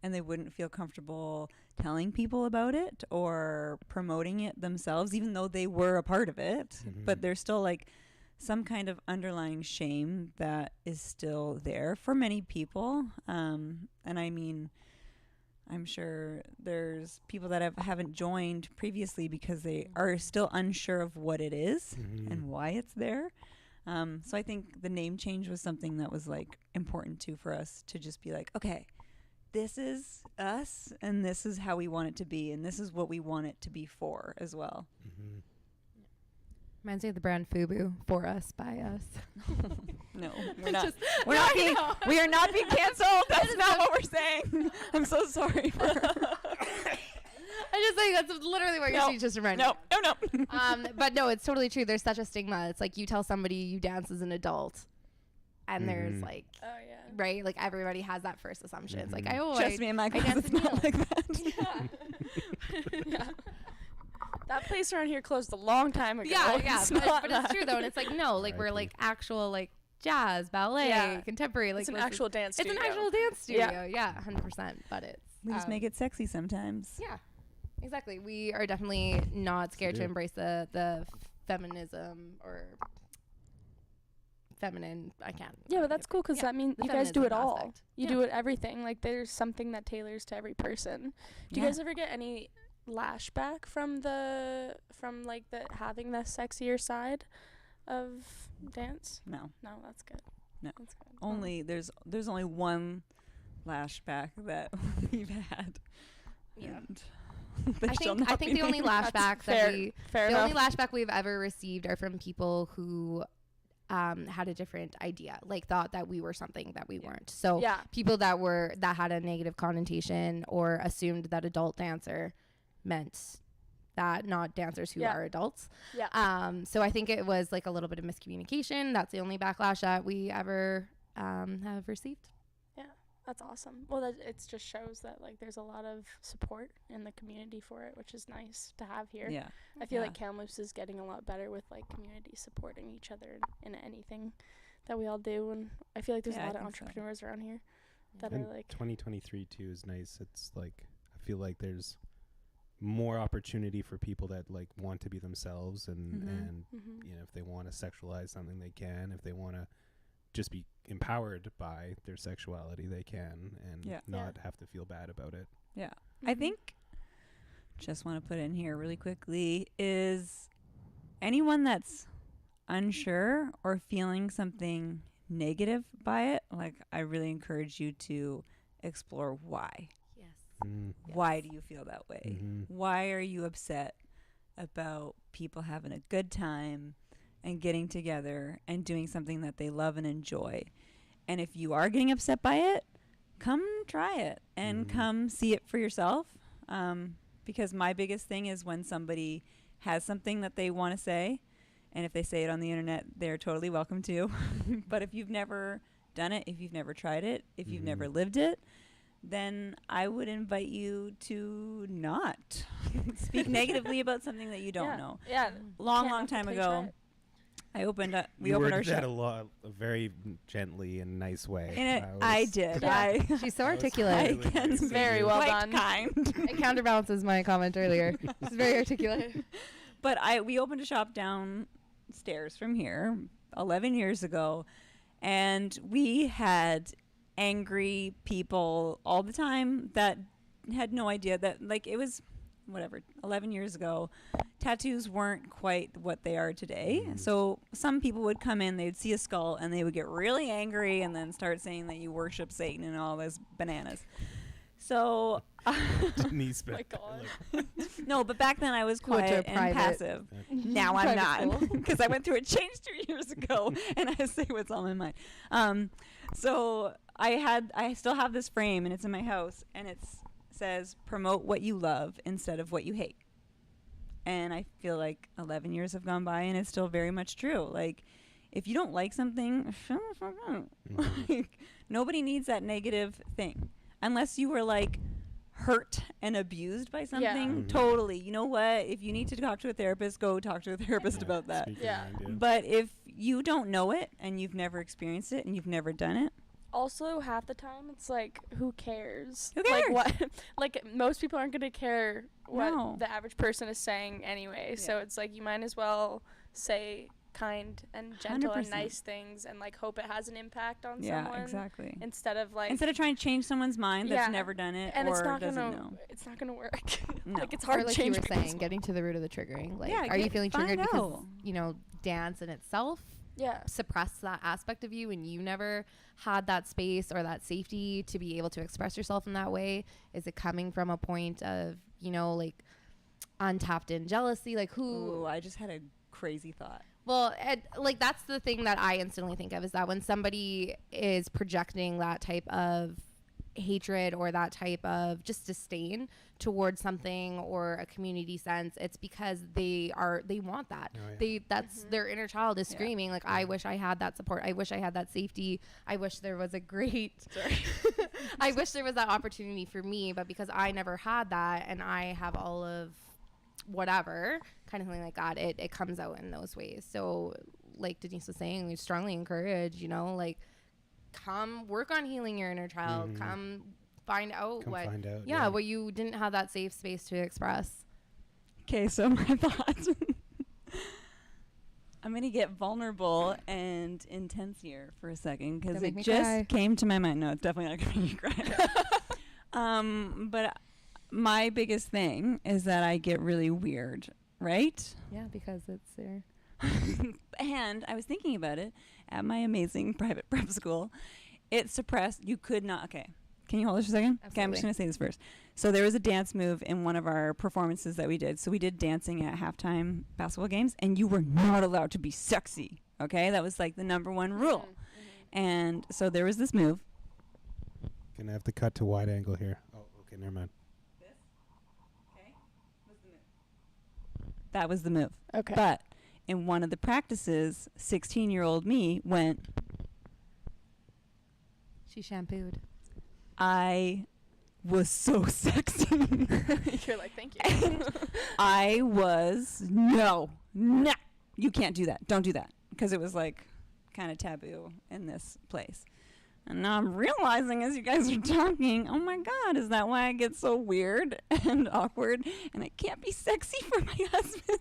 And they wouldn't feel comfortable telling people about it or promoting it themselves, even though they were a part of it. But there's still like some kind of underlying shame that is still there for many people. And I mean, I'm sure there's people that haven't joined previously because they are still unsure of what it is and why it's there. So I think the name change was something that was like important too for us to just be like, okay, this is us and this is how we want it to be and this is what we want it to be for as well. Reminds me of the brand FUBU, for us, by us. No, we are not being canceled. That's not what we're saying. I'm so sorry for just saying that's literally what your speech just reminded me. No. But no, it's totally true. There's such a stigma. It's like you tell somebody you dance as an adult, and there's like, Oh yeah. right, like everybody has that first assumption. It's like, Mhm. oh, Trust me, in my class, dance it's in not heels. like that. Yeah. That place around here closed a long time ago. Yeah, It's but not it's that. true though, and it's like no, like we're R.I.P. like actual like jazz, ballet, Yeah. contemporary. Like It's an listen- actual dance It's studio. an actual dance studio. Yeah. Yeah, 100%. But it's We just make it sexy sometimes. Yeah, exactly. We are definitely not scared to do. embrace the feminism or feminine. I can't. Yeah, but that's cool because Yeah, that means the you guys do it feminism all. aspect. You Yeah. do it everything. Like there's something that tailors to every person. Do you Yeah. guys ever get any lashback from the having the sexier side of dance? No. No, that's good. No. That's good. Only there's only one lashback that we've had. Yeah. And I they shall think not I think be the only named. lashback fair, that we fair the enough. only lashback we've ever received are from people who had a different idea, like thought that we were something that we weren't. So yeah. people that had a negative connotation or assumed that adult dancer meant that, not dancers who Yeah. are adults. Yeah. So I think it was like a little bit of miscommunication. That's the only backlash that we ever have received. That's awesome. Well, it just shows that like there's a lot of support in the community for it, which is nice to have here. Yeah. I feel Yeah. like Kamloops is getting a lot better with like community supporting each other in anything that we all do, and I feel like there's Yeah, a I lot of think so. entrepreneurs around here that And are like 2023 too is nice. It's like I feel like there's more opportunity for people that like want to be themselves and Mhm. and mhm. you know, if they want to sexualize something they can, if they want to just be empowered by their sexuality they can, and Yeah. not have to feel bad about it. I Mhm. think just want to put in here really quickly is anyone that's unsure or feeling something negative by it, like I really encourage you to explore why. Yes. Mm. Why do you feel that way? Mhm. Why are you upset about people having a good time and getting together and doing something that they love and enjoy? And if you are getting upset by it, come try it and Mhm. come see it for yourself. Because my biggest thing is when somebody has something that they want to say, and if they say it on the internet, they're totally welcome to. But if you've never done it, if you've never tried it, if you've never Mhm. lived it, then I would invite you to not speak negatively about something that you don't yeah. know. Yeah. Long, Can't long knock time it till you try ago, it. I opened up. We You opened our worded that shop. a very gently and nice way. And was- I did. Yeah. I She's so That was articulate. I really can nice be of Very you. well quite done. kind. It counterbalances my comment earlier. She's very articulate. But we opened a shop downstairs from here 11 years ago, and we had angry people all the time that had no idea that, like, it was whatever 11 years ago, tattoos weren't quite what they are today. Mm. So some people would come in, they'd see a skull and they would get really angry and then start saying that you worship Satan and all this bananas. So Denise, My but, God. like, no, but back then I was Went to a quiet and private- passive. Now I'm Private not, school. because I went through a change 2 years ago, and I say what's on my mind. So I still have this frame, and it's in my house, and it says promote what you love instead of what you hate. And I feel like 11 years have gone by, and it's still very much true. Like, if you don't like something, shut the fuck up. Mhm. Like, nobody needs that negative thing, unless you were like hurt and abused by something. Mhm. Totally. You know what? If you need to talk to a therapist, go talk to a therapist Yeah, about that. speak your Yeah. mind, yeah. But if you don't know it and you've never experienced it and you've never done it, Also, half the time it's like, who cares? Who Like cares? what? Like most people aren't gonna care what No. the average person is saying anyway. So it's like you might as well say kind and gentle and 100%. nice things and like hope it has an impact on yeah, someone exactly. instead of like Instead of trying to change someone's mind that's Yeah. never done it and or it's not doesn't gonna know. it's not gonna work. No. Like it's Or hard like to change you were people's saying, getting to the root of the triggering. Like, Yeah, are you get- feeling find triggered because, out. you know, dance in itself yeah. suppressed that aspect of you and you never had that space or that safety to be able to express yourself in that way? Is it coming from a point of, you know, like untapped in jealousy? Like who? Ooh, I just had a crazy thought. Well, like that's the thing that I instantly think of is that when somebody is projecting that type of hatred or that type of just disdain towards something or a community sense, it's because they want that. That's their inner child is screaming like, I wish I had that support, I wish I had that safety, I wish there was a great I wish there was that opportunity for me, but because I never had that and I have all of whatever kind of thing like that, it comes out in those ways. So like Denise was saying, we strongly encourage, you know, like, come work on healing your inner child. Come find out what you didn't have that safe space to express. Okay, so my thoughts. I'm going to get vulnerable and intense here for a second because it just came to my mind. No, it's definitely not going to make you cry. But my biggest thing is that I get really weird, right? Yeah, because it's there. And I was thinking about it at my amazing private prep school. It suppressed. You could not. Okay. Can you hold this for a second? Absolutely. Okay, I'm just going to say this first. So there was a dance move in one of our performances that we did. So we did dancing at halftime basketball games, and you were not allowed to be sexy. Okay? That was like the number one rule. And so there was this move. Gonna have to cut to wide angle here. Oh, okay, never mind. This? Okay. What's the move? That was the move. Okay. But in one of the practices, 16-year-old me went. She shampooed. I was so sexy. You're like, thank you. And I was, no, you can't do that. Don't do that. Because it was like kind of taboo in this place. And now I'm realizing as you guys are talking, oh my God, is that why I get so weird and awkward and I can't be sexy for my husband?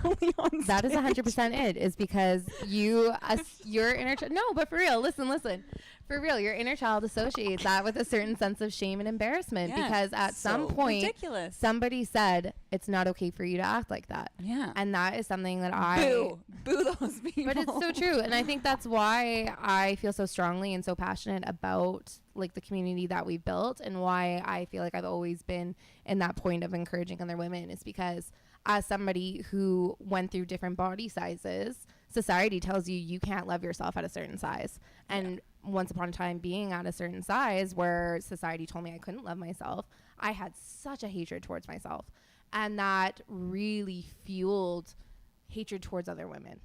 Only on That is stage. 100% it, is because your inner child, no, but for real, listen. For real, your inner child associates that with a certain sense of shame and embarrassment, because at some point, ridiculous. somebody said it's not okay for you to act like that. Yeah. And that is something that Boo those people. But it's so true. And I think that's why I feel so strongly and so passionate about like the community that we've built, and why I feel like I've always been in that point of encouraging other women, is because as somebody who went through different body sizes, society tells you you can't love yourself at a certain size. And once upon a time, being at a certain size where society told me I couldn't love myself, I had such a hatred towards myself. And that really fueled hatred towards other women.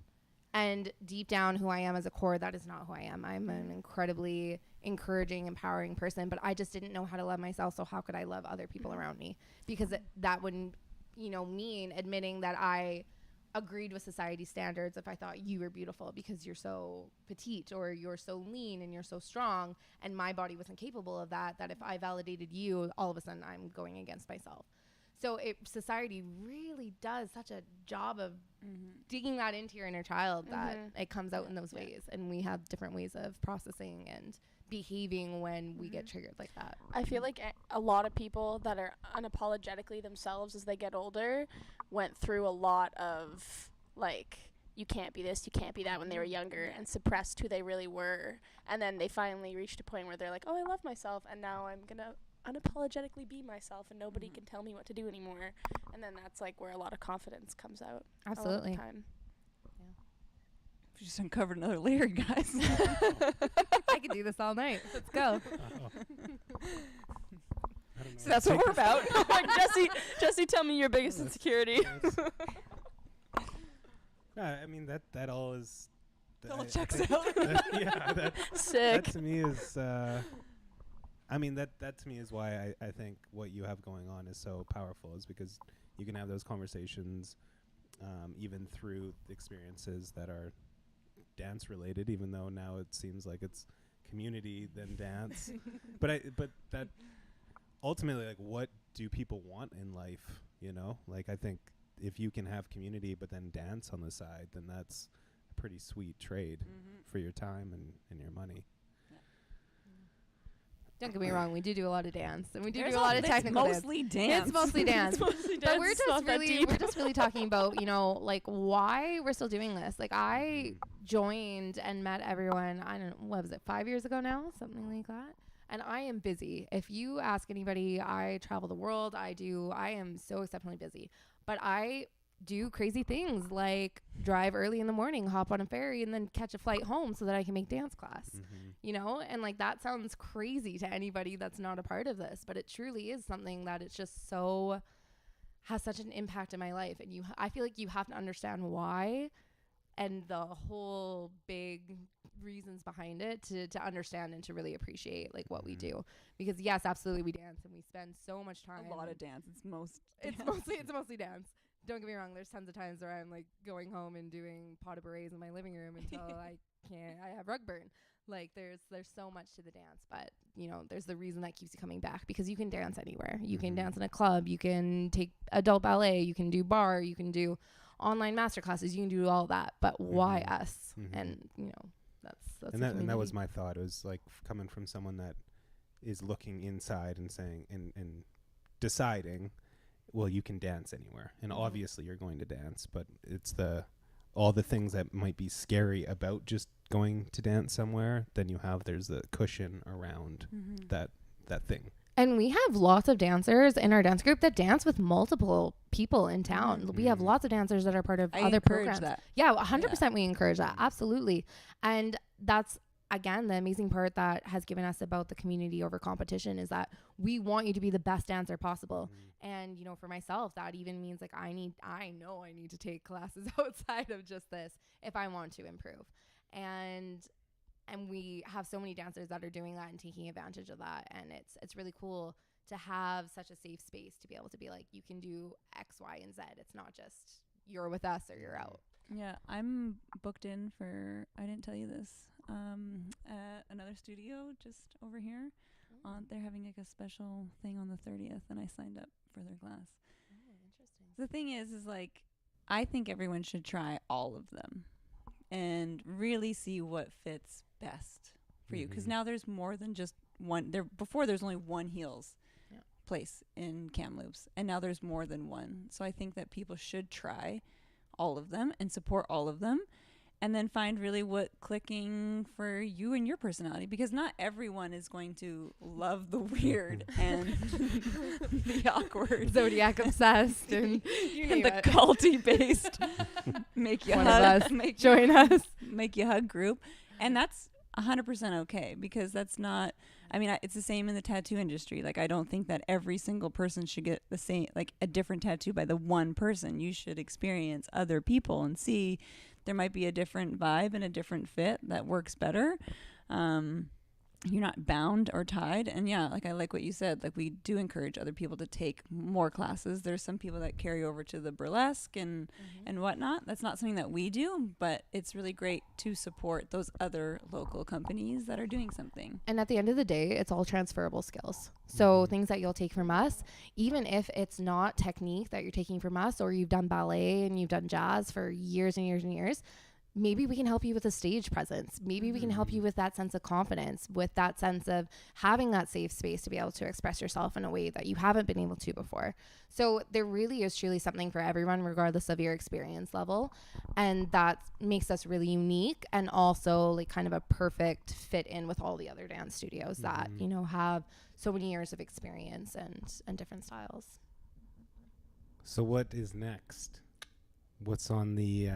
And deep down, who I am as a core, that is not who I am. I'm an incredibly encouraging, empowering person, but I just didn't know how to love myself. So how could I love other people around me? Because that wouldn't, mean admitting that I agreed with society's standards if I thought you were beautiful because you're so petite or you're so lean and you're so strong, and my body wasn't capable of that if I validated you, all of a sudden I'm going against myself. So society really does such a job of digging that into your inner child that it comes out in those ways. And we have different ways of processing and behaving when we get triggered like that. I feel like a lot of people that are unapologetically themselves as they get older went through a lot of, like, you can't be this, you can't be that when they were younger, and suppressed who they really were. And then they finally reached a point where they're like, oh, I love myself, and now I'm going to unapologetically be myself, and nobody can tell me what to do anymore. And then that's, like, where a lot of confidence comes out. Absolutely. A lot of the time. We just uncovered another layer, guys. I could do this all night. Let's go. So that's what we're about. Like, Jesse, tell me your biggest insecurity. No, I mean that all is. All checks out. That Sick. That to me is. I mean that to me is why I think what you have going on is so powerful, is because you can have those conversations, even through experiences that are dance related, even though now it seems like it's community then dance. but that ultimately, like, what do people want in life? Like, I think if you can have community but then dance on the side, then that's a pretty sweet trade for your time and your money. Don't get me wrong, we do a lot of dance, and we do a lot of technical dance. Mostly dance. It's mostly dance. But we're We're just really talking about, like, why we're still doing this. Like, I joined and met everyone, I don't know, what was it, 5 years ago now? Something like that. And I am busy. If you ask anybody, I travel the world. I am so exceptionally busy. But I do crazy things like drive early in the morning, hop on a ferry, and then catch a flight home so that I can make dance class. You know, and like that sounds crazy to anybody that's not a part of this, but it truly is something that it's just so has such an impact in my life. And I feel like you have to understand why and the whole big reasons behind it to understand and to really appreciate like what we do. Because yes, absolutely, we dance and we spend so much time. A lot of dance. It's mostly dance. Don't get me wrong. There's tons of times where I'm like going home and doing pas de bourrées in my living room until I have rug burn. Like there's so much to the dance, but you know, there's the reason that keeps you coming back, because you can dance anywhere. You can dance in a club, you can take adult ballet, you can do bar, you can do online master classes, you can do all that. But why us? And you know, that's and that was my thought. It was like coming from someone that is looking inside and saying and deciding, well, you can dance anywhere, and obviously you're going to dance, but it's all the things that might be scary about just going to dance somewhere. Then there's the cushion around that thing. And we have lots of dancers in our dance group that dance with multiple people in town. We have lots of dancers that are part of other programs. That. Yeah, 100% we encourage that. Absolutely. And that's, again, the amazing part that has given us about the community over competition is that we want you to be the best dancer possible. And, you know, for myself, that even means like I know I need to take classes outside of just this if I want to improve. And we have so many dancers that are doing that and taking advantage of that. And it's really cool to have such a safe space to be able to be like, you can do X, Y, and Z. It's not just you're with us or you're out. Yeah, I'm booked in for, I didn't tell you this, another studio just over here. They're having like a special thing on the 30th, and I signed up for their class. Oh, interesting. The thing is like, I think everyone should try all of them and really see what fits best for you. Because now there's more than just one. Before there's only one heels place in Kamloops, and now there's more than one. So I think that people should try all of them and support all of them, and then find really what clicking for you and your personality, because not everyone is going to love the weird and the awkward, Zodiac obsessed and the culty based make you one hug, of us join us, make you hug group. And that's 100% okay, because that's not, I mean, it's the same in the tattoo industry. Like, I don't think that every single person should get the same, like a different tattoo by the one person. You should experience other people and see there might be a different vibe and a different fit that works better. You're not bound or tied. And yeah, like I like what you said, like we do encourage other people to take more classes. There's some people that carry over to the burlesque and whatnot. That's not something that we do, but it's really great to support those other local companies that are doing something. And at the end of the day, it's all transferable skills. So things that you'll take from us, even if it's not technique that you're taking from us, or you've done ballet and you've done jazz for years and years and years, maybe we can help you with a stage presence. Maybe we can help you with that sense of confidence, with that sense of having that safe space to be able to express yourself in a way that you haven't been able to before. So there really is truly something for everyone, regardless of your experience level. And that makes us really unique, and also like kind of a perfect fit in with all the other dance studios that, you know, have so many years of experience and different styles. So what is next? What's on the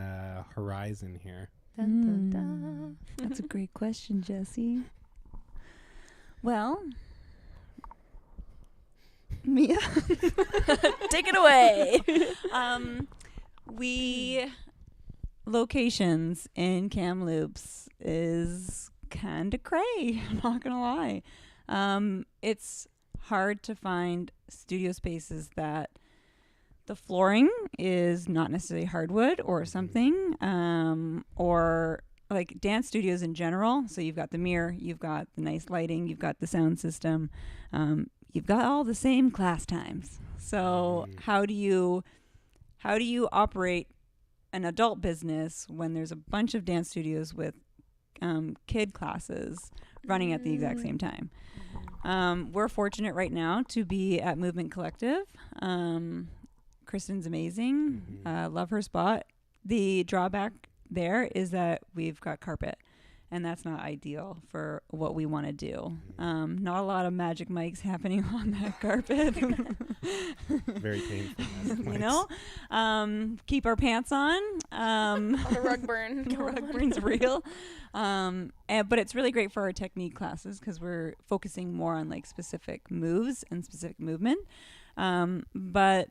horizon here? Dun, dun, dun. That's a great question, Jessie. Well, Mia, Take it away. Locations in Kamloops is kind of cray. I'm not gonna lie. It's hard to find studio spaces that the flooring is not necessarily hardwood or something, or like dance studios in general. So you've got the mirror, you've got the nice lighting, you've got the sound system, you've got all the same class times. So how do you operate an adult business when there's a bunch of dance studios with kid classes running at the exact same time? We're fortunate right now to be at Movement Collective. Kristen's amazing. Love her spot. The drawback there is that we've got carpet, and that's not ideal for what we want to do. Not a lot of magic mics happening on that carpet. Very painful. You know, keep our pants on. The rug burn. The rug burn's real. But it's really great for our technique classes because we're focusing more on like specific moves and specific movement. But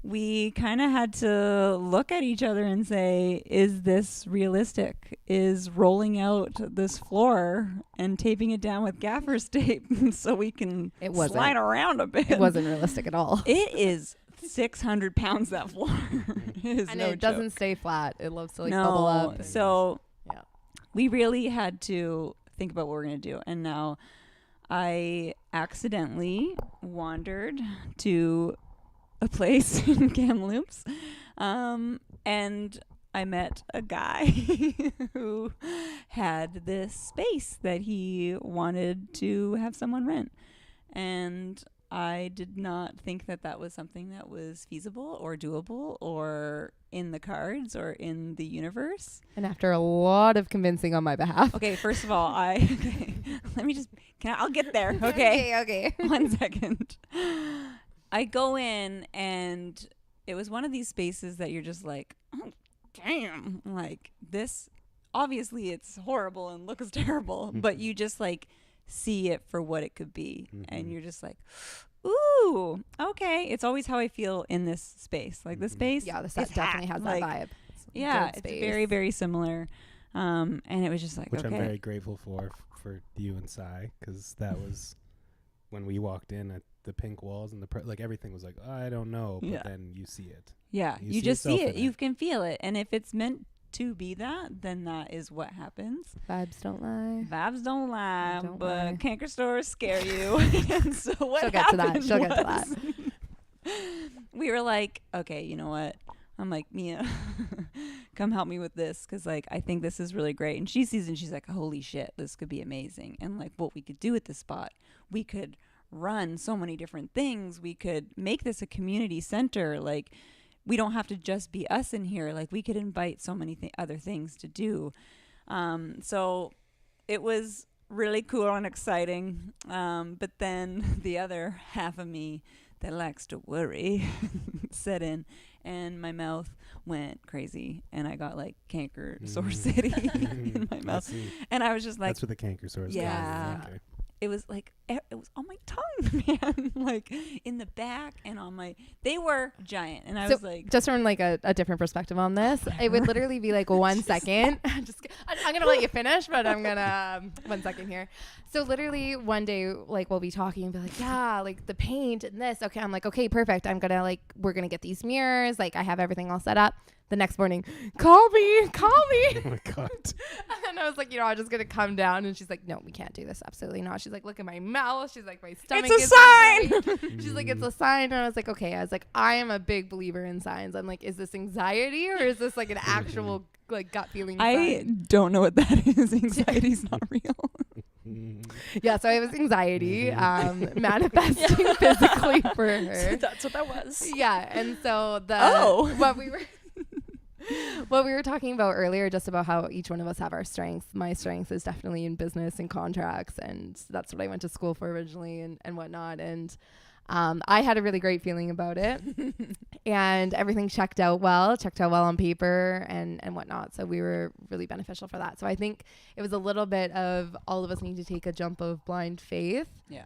we kind of had to look at each other and say, is this realistic? Is rolling out this floor and taping it down with gaffer's tape so we can It wasn't. slide around a bit? It wasn't realistic at all. It is 600 pounds, that floor. It is And no it doesn't joke. stay flat. It loves to like No, bubble up. so Yeah. we really had to think about what we're going to do. And now I accidentally wandered to a place in Kamloops, and I met a guy who had this space that he wanted to have someone rent. And I did not think that that was something that was feasible or doable or in the cards or in the universe. And after a lot of convincing on my behalf. Okay, first of all, let me just, I'll get there, okay? Okay. 1 second. I go in and it was one of these spaces that you're just like, oh, damn, like this, obviously it's horrible and looks terrible, but you just like see it for what it could be. And you're just like, ooh, okay. It's always how I feel in this space. Like this space. Yeah, the set is definitely hot. has that Like, vibe. Yeah, Good it's space. very, very similar. And it was just like, Which okay. I'm very grateful for you and Sai, because that was when we walked in at the pink walls and like everything was like, oh, I don't know, but Yeah. then you see it. Yeah, You you see just see yourself it. in You it. can feel it. And if it's meant to be that, then that is what happens. Vibes don't lie. Vibes don't lie, Don't but lie. canker stores scare you. And so what She'll get to that. happened She'll get to was we were like, okay, you know what? I'm like, Mia, come help me with this, because like I think this is really great. And she sees it and she's like, holy shit, this could be amazing. And like what we could do at this spot, we could run so many different things. We could make this a community center. Like we don't have to just be us in here. Like we could invite so many other things to do. So it was really cool and exciting. But then the other half of me that likes to worry set in, and my mouth went crazy, and I got like canker sore city in my mouth. And I was just like, That's what the canker sores go. Yeah. Okay. it was like it was on my tongue, man, like in the back and on my, they were giant. And I So was like, just from like a different perspective on this, it would literally be like 1 second. I'm gonna let you finish, but I'm gonna 1 second here. So literally one day, like we'll be talking and be like, yeah, like the paint and this. Okay, I'm like, okay, perfect. We're gonna get these mirrors. Like I have everything all set up. The next morning, call me. Oh my God. And I was like, I'm just gonna come down. And she's like, no, we can't do this. Absolutely not. She's like, look at my mouth. She's like, my stomach it's a is sign. hurting. She's like, it's a sign. And I was like, okay. I was like, I am a big believer in signs. I'm like, is this anxiety or is this like an actual like gut feeling I sign? don't know what that is. Anxiety's not real. Yeah, so it was anxiety manifesting physically for her. That's what that was. Yeah, and so Oh. what we were talking about earlier, just about how each one of us have our strengths. My strength is definitely in business and contracts, and that's what I went to school for originally and whatnot. And I had a really great feeling about it, and everything checked out well on paper and whatnot. So we were really beneficial for that. So I think it was a little bit of all of us need to take a jump of blind faith. Yeah.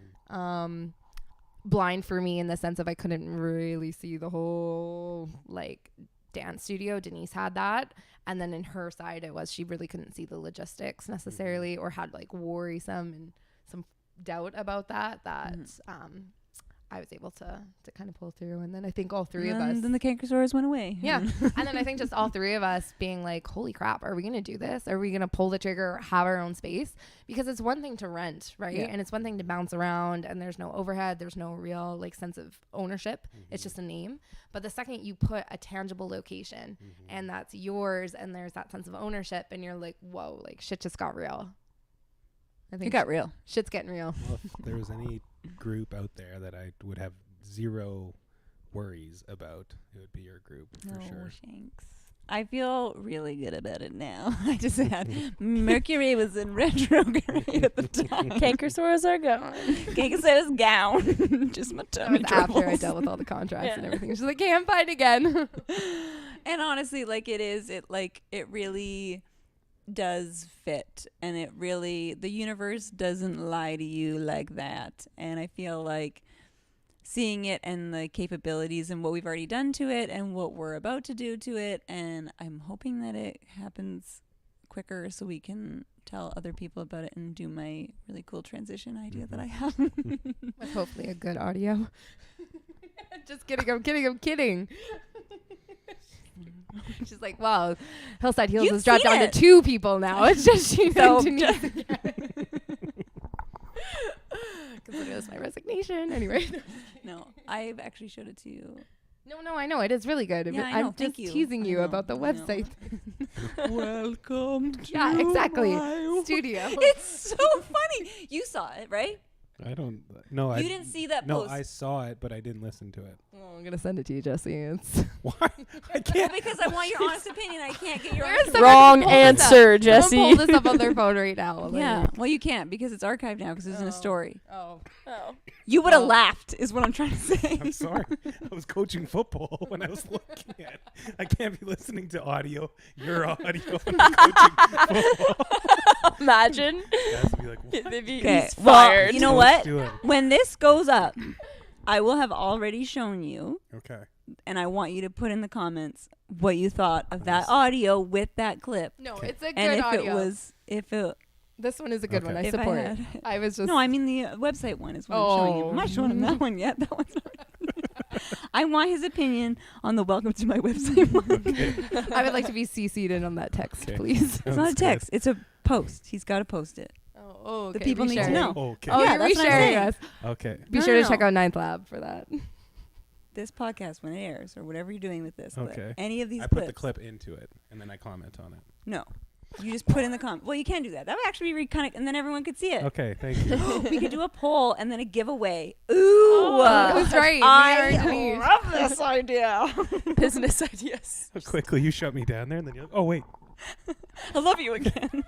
Blind for me in the sense of I couldn't really see the whole like dance studio. Denise had that, and then in her side it was she really couldn't see the logistics necessarily, or had like worrisome and some doubt about that I was able to kind of pull through. And then I think all three of us, And then the canker sores went away. yeah. And then I think just all three of us being like, holy crap, are we going to do this? Are we going to pull the trigger, have our own space? Because it's one thing to rent, right? Yeah. And it's one thing to bounce around and there's no overhead. There's no real like sense of ownership. It's just a name. But the second you put a tangible location and that's yours and there's that sense of ownership and you're like, whoa, like shit just got real. I It think got real. shit's getting real. Well, if there was any group out there that I would have zero worries about, it would be your group for No, sure. Shanks. I feel really good about it now. I just had Mercury was in retrograde at the time. Cankersaurs are gone. Cankersaurus gown. Just my That tummy was after I troubles. dealt with all the contracts and Yeah. everything. She's like, "Okay, I'm fine again." And honestly, like it really does fit, and the universe doesn't lie to you like that. And I feel like seeing it and the capabilities and what we've already done to it and what we're about to do to it, and I'm hoping that it happens quicker so we can tell other people about it and do my really cool transition idea that I have. With hopefully a good audio. Just kidding. I'm kidding. She's like, wow, Hillside Heels You've has dropped seen down it. to 2 people now. It's just Sheena So, and Denise again. Consider this my resignation. Anyway. No, I've actually showed it to you. No, I know. It is really good. Yeah, I know. I'm Thank just you. teasing I you know. about the I know. website Welcome to Yeah, exactly. my studio. It's so funny. You saw it, right? I don't. No, I You didn't see that No, post. I saw it, but I didn't listen to it. Oh, I'm going to send it to you, Jesse. It's Why? I can't. Because I want your honest opinion. I can't get your Where's honest the Wrong Pull this up. answer, Jesse. Someone pull this up on their phone right now. Yeah, well, you can't because it's archived now because it's in Oh. a story. Oh. Oh. You would have Well. laughed, is what I'm trying to say. I'm sorry. I was coaching football when I was looking at it. I can't be listening to audio, your audio, when I'm coaching football. Imagine. It has to be like, what? They'd be Okay, he's well, fired. you know Let's what? do it. When this goes up, I will have already shown you, Okay. and I want you to put in the comments what you thought of that Nice. audio with that clip. No, Okay. it's a good And if audio. This one is a good Okay. one. I if I support. had, I was just no, I mean the website one is what I'm showing you. I'm not showing him that one yet. That one's not. I want his opinion on the welcome to my website one. I would like to be CC'd in on that text, Okay. please. It's not a text. It's a post. He's got to post it. Oh, okay. The people need to resharing. know. Okay. Oh, Yeah, you're that's what I'm resharing saying. us. Okay. Be No, sure no, to check no. out Ninth Lab for that. This podcast, when it airs, or whatever you're doing with this, clip, Okay. any of these I clips. put the clip into it, and then I comment on it. No. You just put in the comment. Well, you can do that. That would actually be kind of, and then everyone could see it. Okay, thank you. We could do a poll and then a giveaway. Ooh. Who's right? Me or I Denise? love this idea. Business ideas. So quickly, you shut me down there, and then you're like, oh, wait. I love you again.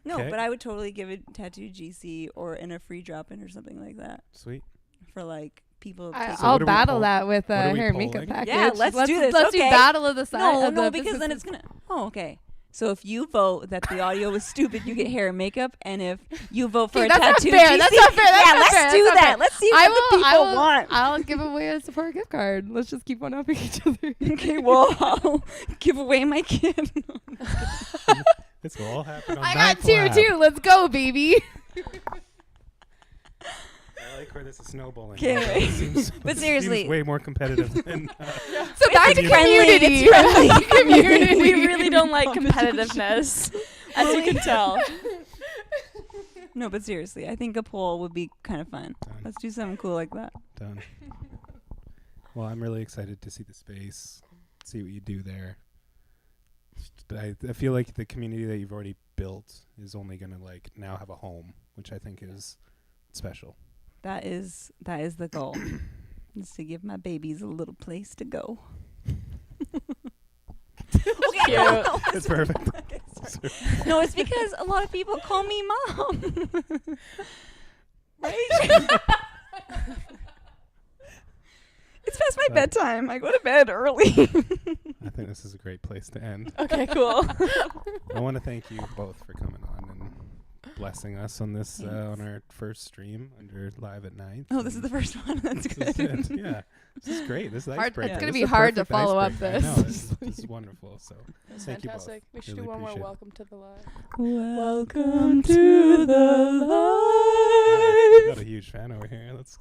No, Okay. but I would totally give it tattoo GC or in a free drop-in or something like that Sweet. for like people. I, to So I'll what are we battle poll- that with what are we hair and makeup polling? package. Yeah, let's do this, Let's do okay. battle of the side. No, of no, the because then it's businesses. gonna. Oh, okay. So if you vote that the audio was stupid, you get hair and makeup, and if you vote for Okay, a that's not tattoo fair. GC, That's not fair. That's yeah, not let's fair. do That's not that. fair. Let's see what the people want. I'll give away a Sephora gift card. Let's just keep one upping each other. Okay, well, I'll give away my kid. This will all happen on I got Ninth two Lab. too. Let's go, baby. I like where this is snowballing. Okay, It wait. seems- But it seriously- seems way more competitive than. So back to It's friendly, community. it's friendly. Community. We really don't like competitiveness, as you can tell. No, but seriously, I think a poll would be kind of fun. Done. Let's do something cool like that. Done. Well, I'm really excited to see the space, see what you do there. I feel like the community that you've already built is only going to like now have a home, which I think is special. That is the goal. Is to give my babies a little place to go. Okay, Cute. no, It's perfect. okay, sorry. No, it's because a lot of people call me mom. Right? It's past my bedtime. I go to bed early. I think this is a great place to end. Okay, cool. I want to thank you both for coming on and blessing us on this on our first stream under Live at Night. Oh, this is the first one. That's This is good. it. Yeah, this is great. This is Hard- icebreaker. it's This gonna be is a hard to perfect follow up icebreaker. I this. know, this is wonderful. So That's thank you both. fantastic. We should Really do one more appreciate it. welcome to the live. Welcome to the We live. got a huge fan over here. I'm Let's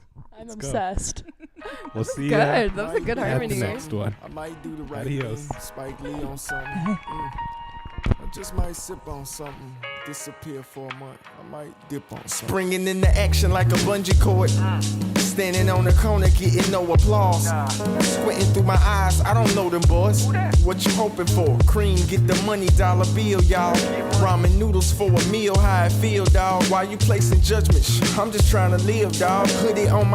go. obsessed. We'll see you Good. That was a good at the harmony. next one. I might do the right Adios. thing, Spike Lee on something. I just might sip on something, disappear for a month. I might dip on something. Springing into action like a bungee cord. Standing on the corner, getting no applause. Squinting through my eyes, I don't know them boys. What you hoping for? Cream, get the money, dollar bill, y'all. Ramen noodles for a meal, how I feel, dawg. Why you placing judgments? I'm just trying to live, dawg. Hoodie on my